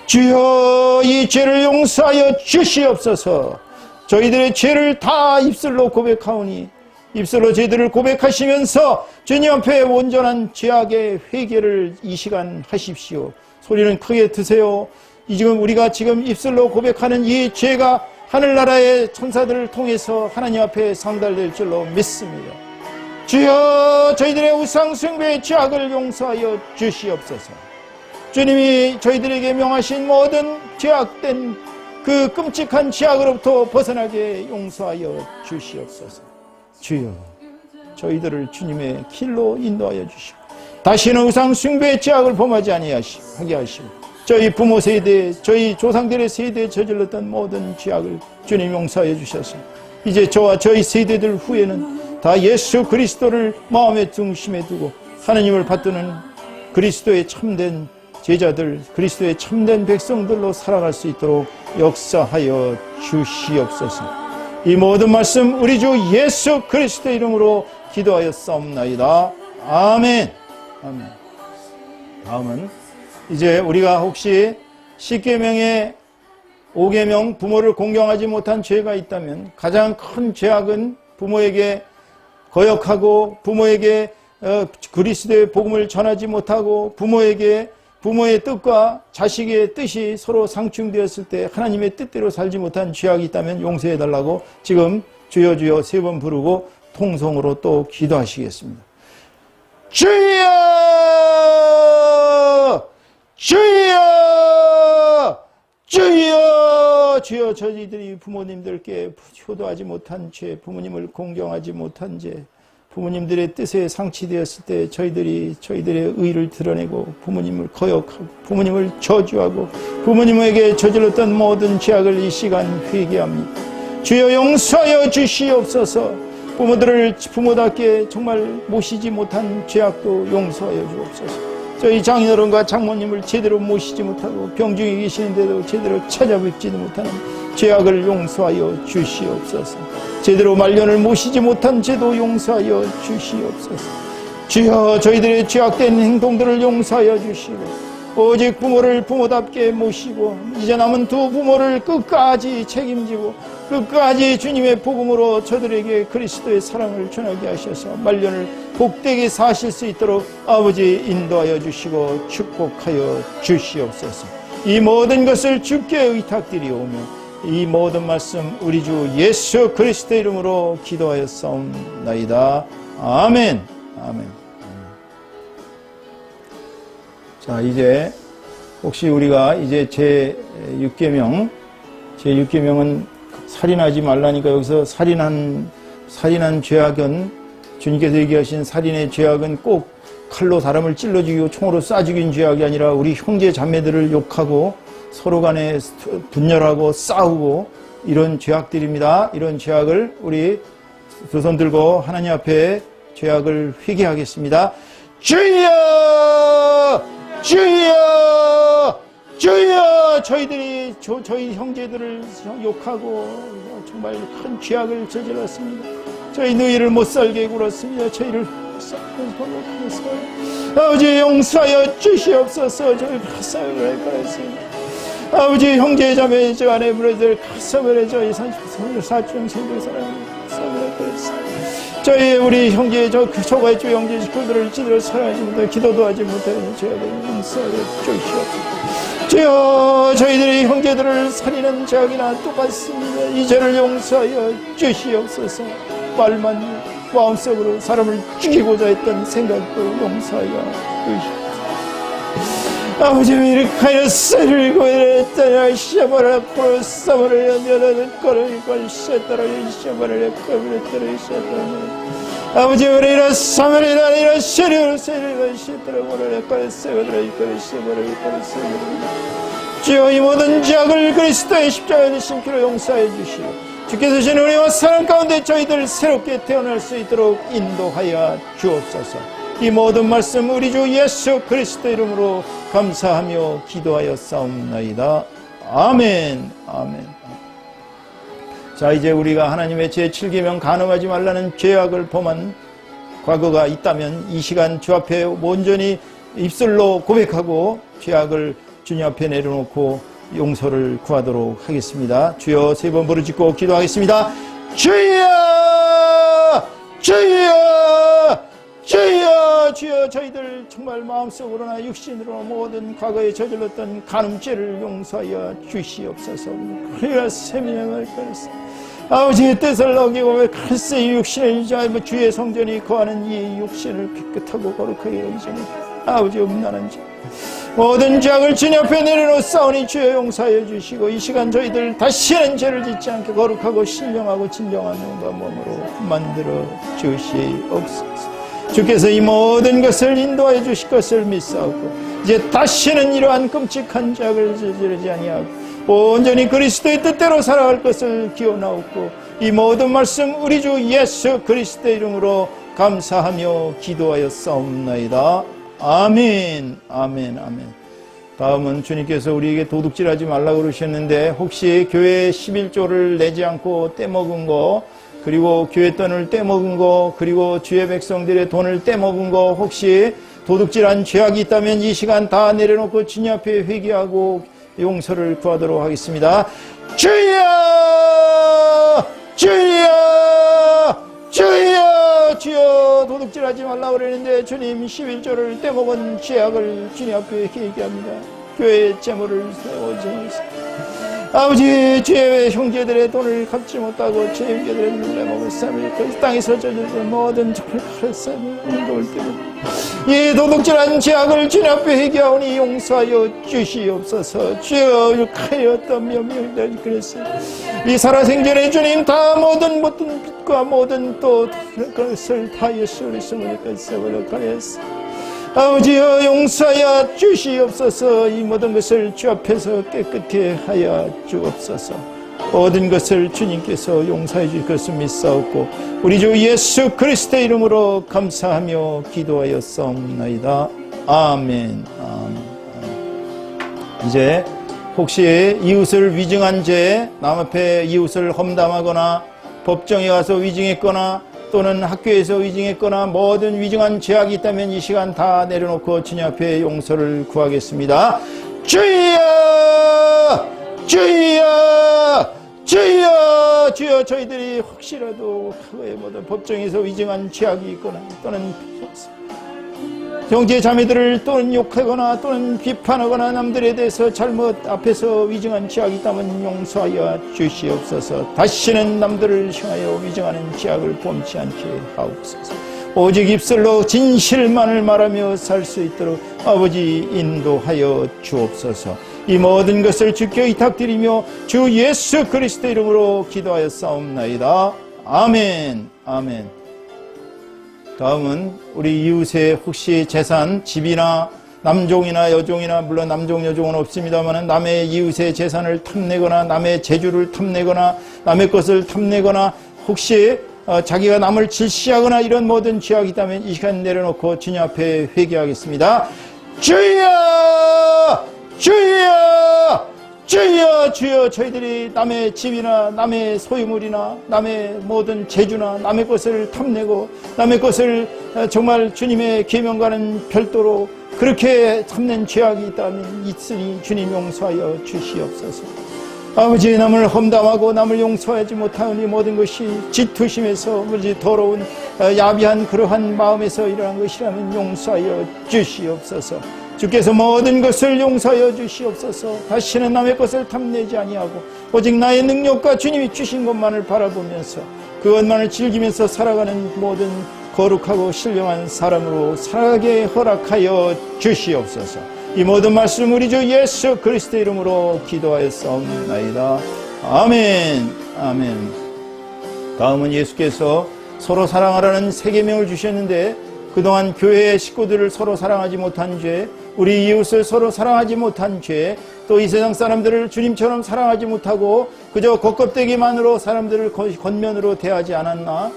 주여, 이 죄를 용서하여 주시옵소서. 저희들의 죄를 다 입술로 고백하오니 입술로 죄들을 고백하시면서 주님 앞에 온전한 죄악의 회개를 이 시간 하십시오. 소리는 크게 드세요. 우리가 지금 입술로 고백하는 이 죄가 하늘나라의 천사들을 통해서 하나님 앞에 상달될 줄로 믿습니다. 주여, 저희들의 우상 숭배의 죄악을 용서하여 주시옵소서. 주님이 저희들에게 명하신 모든 죄악된 그 끔찍한 죄악으로부터 벗어나게 용서하여 주시옵소서. 주여, 저희들을 주님의 길로 인도하여 주시고 다시는 우상 숭배의 죄악을 범하지 아니하게 하시고 저희 부모 세대, 저희 조상들의 세대에 저질렀던 모든 죄악을 주님 용서하여 주셔서 이제 저와 저희 세대들 후에는 다 예수 그리스도를 마음의 중심에 두고 하나님을 받드는 그리스도의 참된 제자들, 그리스도의 참된 백성들로 살아갈 수 있도록 역사하여 주시옵소서. 이 모든 말씀 우리 주 예수 그리스도의 이름으로 기도하여 싸움나이다. 아멘. 아멘. 다음은 이제 우리가 혹시 10계명의 5계명 부모를 공경하지 못한 죄가 있다면 가장 큰 죄악은 부모에게 거역하고 부모에게 그리스도의 복음을 전하지 못하고 부모의 뜻과 자식의 뜻이 서로 상충되었을 때 하나님의 뜻대로 살지 못한 죄악이 있다면 용서해달라고 지금 주여 주여 3번 부르고 통성으로 또 기도하시겠습니다. 주여! 주여! 주여! 주여, 저희들이 부모님들께 효도하지 못한 죄, 부모님을 공경하지 못한 죄, 부모님들의 뜻에 상치되었을 때 저희들의 의를 드러내고 부모님을 거역하고 부모님을 저주하고 부모님에게 저질렀던 모든 죄악을 이 시간 회개합니다. 주여 용서하여 주시옵소서. 부모들을 부모답게 정말 모시지 못한 죄악도 용서하여 주옵소서. 저희 장인어른과 장모님을 제대로 모시지 못하고 병중에 계시는데도 제대로 찾아뵙지도 못하는 죄악을 용서하여 주시옵소서. 제대로 말년을 모시지 못한 죄도 용서하여 주시옵소서. 주여 저희들의 죄악된 행동들을 용서하여 주시고 오직 부모를 부모답게 모시고 이제 남은 두 부모를 끝까지 책임지고 끝까지 주님의 복음으로 저들에게 그리스도의 사랑을 전하게 하셔서 말년을 복되게 사실 수 있도록 아버지 인도하여 주시고 축복하여 주시옵소서. 이 모든 것을 주께 의탁드리오며 이 모든 말씀 우리 주 예수 그리스도의 이름으로 기도하여 싸움나이다. 아멘. 아멘. 자, 이제 혹시 우리가 이제 제6계명은 살인하지 말라니까 여기서 살인한 죄악은 주님께서 얘기하신 살인의 죄악은 꼭 칼로 사람을 찔러 죽이고 총으로 쏴 죽인 죄악이 아니라 우리 형제 자매들을 욕하고 서로 간에 분열하고 싸우고 이런 죄악들입니다. 이런 죄악을 우리 두 손 들고 하나님 앞에 죄악을 회개하겠습니다. 주여! 주여! 주여! 저희들이 저희 형제들을 욕하고 정말 큰 죄악을 저질렀습니다. 저희 너희를 못 살게 굴었습니다. 저희를 아버지 용서하여 주시옵소서. 저희 가슴을 그랬습니다. 아버지 형제 자매 저 아내 브레들 가슴을 저희 사중 성도 사랑을 가슴을 그랬습니다. 저희 우리 형제 저가의 주 형제 식구들을 제대로 사랑하지 못하고 기도도 하지 못하는 죄악을 용서하여 주시옵소서. 주여 저희들이 형제들을 살리는 죄악이나 똑같습니다. 이 죄를 용서하여 주시옵소서. 말만 마음속으로 사람을 죽이고자 했던 생각도 용서하여 주시옵소서. 아버지 이렇게 하여 쇠를 고해냈다냐 시아바라 코로 사마를 연면하는 거를 걸쇠따라 시아바를 거를 시아바라 아버지 우리는 사마리나 이런 쇠를 시아바라 고를 걸쇠를 시아바를 걸쇠를 주여 이 모든 죄악을 그리스도의 십자가에 대신 피로 용서해 주시고 주께서 주신 우리와 사랑 가운데 저희들 새롭게 태어날 수 있도록 인도하여 주옵소서. 이 모든 말씀 우리 주 예수 그리스도 이름으로 감사하며 기도하여 싸움나이다. 아멘. 아멘. 자, 이제 우리가 하나님의 제7계명 간음하지 말라는 죄악을 범한 과거가 있다면 이 시간 주 앞에 온전히 입술로 고백하고 죄악을 주님 앞에 내려놓고 용서를 구하도록 하겠습니다. 주여 3번 부르짖고 기도하겠습니다. 주여! 주여! 주여! 주여 저희들 정말 마음속으로나 육신으로 모든 과거에 저질렀던 간음죄를 용서하여 주시옵소서. 우리가 세명을 걸었습니다. 아버지의 뜻을 어기고 글쎄 이 육신을 주의 성전이 거하는 이 육신을 깨끗하고 거룩하게 여기시니 아버지 음란한 죄 모든 죄악을 주님 앞에 내려놓사오니 주여 용서하여 주시고 이 시간 저희들 다시는 죄를 짓지 않게 거룩하고 신령하고 진정한 영과 몸으로 만들어 주시옵소서. 주께서 이 모든 것을 인도하여 주실 것을 믿사오고 이제 다시는 이러한 끔찍한 죄악을 저지르지 아니하고 온전히 그리스도의 뜻대로 살아갈 것을 기원하옵고 이 모든 말씀 우리 주 예수 그리스도의 이름으로 감사하며 기도하여 싸움나이다. 아멘. 아멘. 아멘. 다음은 주님께서 우리에게 도둑질하지 말라고 그러셨는데 혹시 교회 11조를 내지 않고 떼먹은 거 그리고 교회 돈을 떼먹은 거 그리고 주의 백성들의 돈을 떼먹은 거 혹시 도둑질한 죄악이 있다면 이 시간 다 내려놓고 주님 앞에 회개하고 용서를 구하도록 하겠습니다. 주여! 주여! 주여! 주여! 도둑질하지 말라고 그랬는데 주님 11조를 떼먹은 죄악을 주님 앞에 회개합니다. 교회의 재물을 세워주소서. 아버지, 주의 형제들의 돈을 갚지 못하고 주의 형제들의 눈을 먹을 삶을 그 땅에서 저지른 모든 정말 삶을 운동을 때문에 이 도둑질한 죄악을 주님 앞에 회개하오니 용서하여 주시옵소서. 주여, 육하였던 명령들 그랬어요. 이 살아생전에 주님 다 모든 빛과 모든 또 그것을 다 예수를 쓰므니까 세월을 가렸어. 아버지여, 용서하여 주시옵소서. 이 모든 것을 주 앞에서 깨끗게 하여 주옵소서. 모든 것을 주님께서 용서해 주실 것을 믿사옵고 우리 주 예수 그리스도의 이름으로 감사하며 기도하였사옵나이다. 아멘. 이제 혹시 이웃을 위증한 죄, 남 앞에 이웃을 험담하거나 법정에 가서 위증했거나 또는 학교에서 위증했거나 모든 위증한 죄악이 있다면 이 시간 다 내려놓고 주님 앞에 용서를 구하겠습니다. 주여! 주여! 주여! 주여! 저희들이 혹시라도 과거에 모든 법정에서 위증한 죄악이 있거나 또는 형제 자매들을 또는 욕하거나 또는 비판하거나 남들에 대해서 잘못 앞에서 위증한 죄악이 있다면 용서하여 주시옵소서. 다시는 남들을 향하여 위증하는 죄악을 범치 않게 하옵소서. 오직 입술로 진실만을 말하며 살 수 있도록 아버지 인도하여 주옵소서. 이 모든 것을 주께 의탁드리며 주 예수 그리스도 이름으로 기도하였사옵나이다. 아멘. 아멘. 다음은 우리 이웃의 혹시 재산, 집이나 남종이나 여종이나, 물론 남종 여종은 없습니다만 남의 이웃의 재산을 탐내거나 남의 재주를 탐내거나 남의 것을 탐내거나 혹시 자기가 남을 질시하거나 이런 모든 죄악이 있다면 이 시간 내려놓고 주님 앞에 회개하겠습니다. 주여! 주여! 주여! 주여! 저희들이 남의 집이나 남의 소유물이나 남의 모든 재주나 남의 것을 탐내고 남의 것을 정말 주님의 계명과는 별도로 그렇게 탐낸 죄악이 있으니 주님 용서하여 주시옵소서. 아버지, 남을 험담하고 남을 용서하지 못하는 이 모든 것이 질투심에서 더러운 야비한 그러한 마음에서 일어난 것이라면 용서하여 주시옵소서. 주께서 모든 것을 용서하여 주시옵소서. 다시는 남의 것을 탐내지 아니하고 오직 나의 능력과 주님이 주신 것만을 바라보면서 그것만을 즐기면서 살아가는 모든 거룩하고 신령한 사람으로 살아가게 허락하여 주시옵소서. 이 모든 말씀 우리 주 예수 그리스도 이름으로 기도하였사옵나이다. 아멘. 아멘. 다음은 예수께서 서로 사랑하라는 세 계명을 주셨는데 그동안 교회의 식구들을 서로 사랑하지 못한 죄, 우리 이웃을 서로 사랑하지 못한 죄, 또 이 세상 사람들을 주님처럼 사랑하지 못하고 그저 겉껍데기만으로 사람들을 겉면으로 대하지 않았나?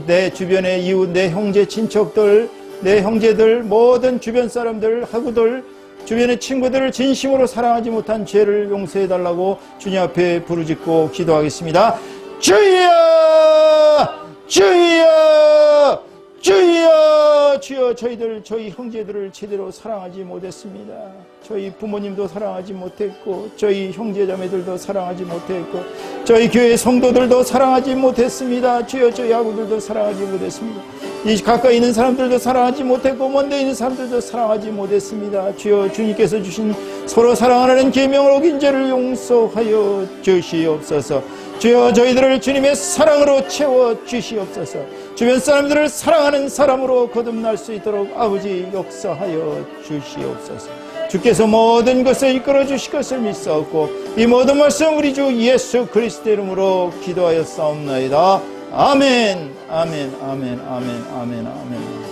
내 주변의 이웃, 내 형제 친척들, 내 형제들, 모든 주변 사람들, 하구들, 주변의 친구들을 진심으로 사랑하지 못한 죄를 용서해달라고 주님 앞에 부르짖고 기도하겠습니다. 주여! 주여! 주여! 주여! 저희 형제들을 제대로 사랑하지 못했습니다. 저희 부모님도 사랑하지 못했고 저희 형제자매들도 사랑하지 못했고 저희 교회 성도들도 사랑하지 못했습니다. 주여, 저희 아구들도 사랑하지 못했습니다. 이 가까이 있는 사람들도 사랑하지 못했고 먼데 있는 사람들도 사랑하지 못했습니다. 주여, 주님께서 주신 서로 사랑하는 계명을 어긴 죄를 용서하여 주시옵소서. 주여, 저희들을 주님의 사랑으로 채워 주시옵소서. 주변 사람들을 사랑하는 사람으로 거듭날 수 있도록 아버지 역사하여 주시옵소서. 주께서 모든 것을 이끌어 주실 것을 믿사옵고 이 모든 말씀 우리 주 예수 그리스도 이름으로 기도하였사옵나이다. 아멘. 아멘. 아멘. 아멘. 아멘. 아멘.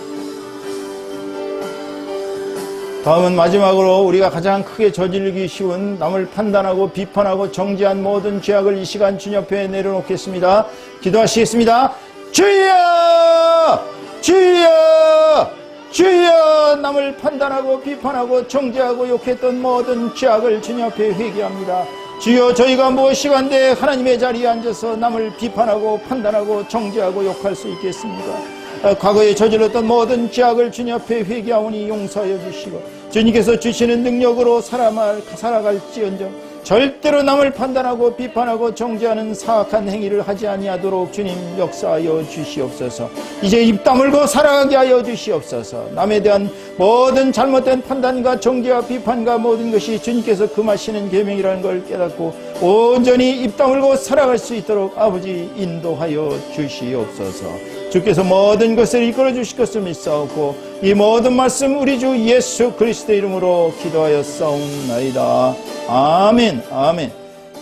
다음은 마지막으로 우리가 가장 크게 저지르기 쉬운 남을 판단하고 비판하고 정죄한 모든 죄악을 이 시간 주님 앞에 내려놓겠습니다. 기도하시겠습니다. 주여! 주여! 주여! 남을 판단하고 비판하고 정죄하고 욕했던 모든 죄악을 주님 앞에 회개합니다. 주여, 저희가 무엇이간데 하나님의 자리에 앉아서 남을 비판하고 판단하고 정죄하고 욕할 수 있겠습니까? 과거에 저질렀던 모든 죄악을 주님 앞에 회개하오니 용서하여 주시고 주님께서 주시는 능력으로 살아갈지언정 절대로 남을 판단하고 비판하고 정죄하는 사악한 행위를 하지 아니하도록 주님 역사하여 주시옵소서. 이제 입 다물고 살아가게 하여 주시옵소서. 남에 대한 모든 잘못된 판단과 정죄와 비판과 모든 것이 주님께서 금하시는 계명이라는 걸 깨닫고 온전히 입 다물고 살아갈 수 있도록 아버지 인도하여 주시옵소서. 주께서 모든 것을 이끌어 주실 것을 믿사옵고 이 모든 말씀 우리 주 예수 그리스도의 이름으로 기도하여 싸움나이다. 아멘. 아멘.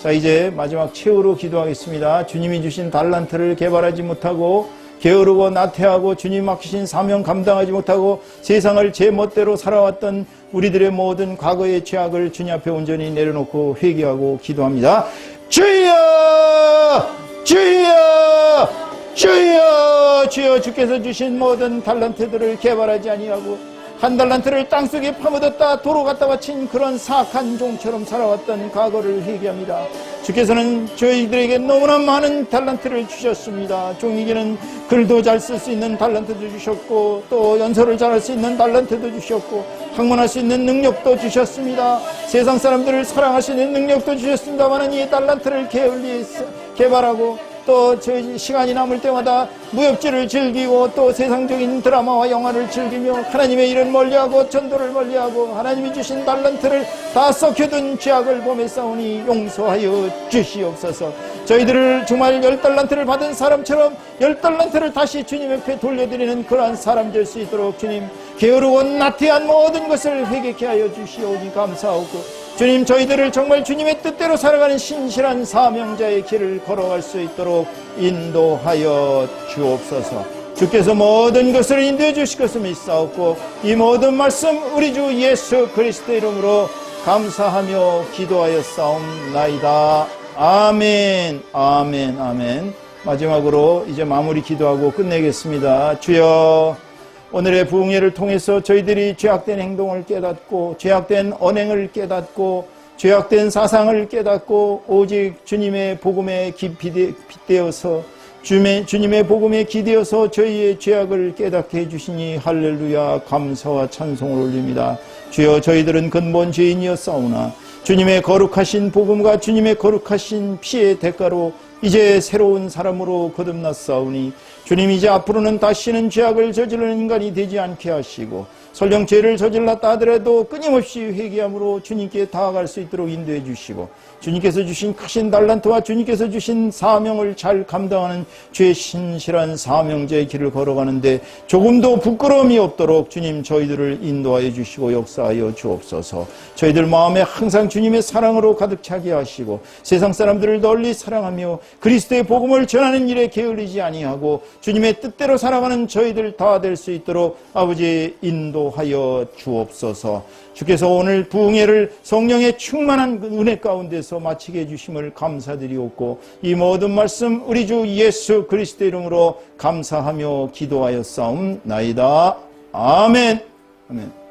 자, 이제 마지막 최후로 기도하겠습니다. 주님이 주신 달란트를 개발하지 못하고 게으르고 나태하고 주님 맡기신 사명 감당하지 못하고 세상을 제 멋대로 살아왔던 우리들의 모든 과거의 죄악을 주님 앞에 온전히 내려놓고 회개하고 기도합니다. 주여! 주여! 주여! 주여! 주께서 주신 모든 달란트들을 개발하지 아니하고 한 달란트를 땅속에 파묻었다 도로 갖다 바친 그런 사악한 종처럼 살아왔던 과거를 회개합니다. 주께서는 저희들에게 너무나 많은 달란트를 주셨습니다. 종에게는 글도 잘 쓸 수 있는 달란트도 주셨고 또 연설을 잘할 수 있는 달란트도 주셨고 학문할 수 있는 능력도 주셨습니다. 세상 사람들을 사랑할 수 있는 능력도 주셨습니다만 이 달란트를 개발하고 또 저희 시간이 남을 때마다 무협지를 즐기고 또 세상적인 드라마와 영화를 즐기며 하나님의 일을 멀리하고 전도를 멀리하고 하나님이 주신 달란트를 다 썩혀둔 죄악을 범해 싸우니 용서하여 주시옵소서. 저희들을 정말 10달란트를 받은 사람처럼 10달란트를 다시 주님 앞에 돌려드리는 그러한 사람 될 수 있도록 주님 게으르고 나태한 모든 것을 회개케 하여 주시오니 감사하고 주님 저희들을 정말 주님의 뜻대로 살아가는 신실한 사명자의 길을 걸어갈 수 있도록 인도하여 주옵소서. 주께서 모든 것을 인도해 주실 것을 믿사옵고 이 모든 말씀 우리 주 예수 그리스도의 이름으로 감사하며 기도하여 싸움나이다. 아멘. 아멘. 아멘. 마지막으로 이제 마무리 기도하고 끝내겠습니다. 주여, 오늘의 부흥회를 통해서 저희들이 죄악된 행동을 깨닫고 죄악된 언행을 깨닫고 죄악된 사상을 깨닫고 오직 주님의 복음에 깊이 빗대어서 주님의 복음에 기대어서 저희의 죄악을 깨닫게 해주시니 할렐루야 감사와 찬송을 올립니다. 주여, 저희들은 근본 죄인이었사오나 주님의 거룩하신 복음과 주님의 거룩하신 피의 대가로 이제 새로운 사람으로 거듭났사오니 주님 이제 앞으로는 다시는 죄악을 저지르는 인간이 되지 않게 하시고 설령 죄를 저질렀다 하더라도 끊임없이 회개함으로 주님께 다가갈 수 있도록 인도해 주시고 주님께서 주신 크신 달란트와 주님께서 주신 사명을 잘 감당하는 죄 신실한 사명자의 길을 걸어가는데 조금도 부끄러움이 없도록 주님 저희들을 인도하여 주시고 역사하여 주옵소서. 저희들 마음에 항상 주님의 사랑으로 가득 차게 하시고 세상 사람들을 널리 사랑하며 그리스도의 복음을 전하는 일에 게을리지 아니하고 주님의 뜻대로 살아가는 저희들 다 될 수 있도록 아버지 인도하여 주옵소서. 주께서 오늘 부흥회를 성령의 충만한 은혜 가운데서 마치게 해주심을 감사드리옵고 이 모든 말씀 우리 주 예수 그리스도 이름으로 감사하며 기도하여 싸움나이다. 아멘. 아멘.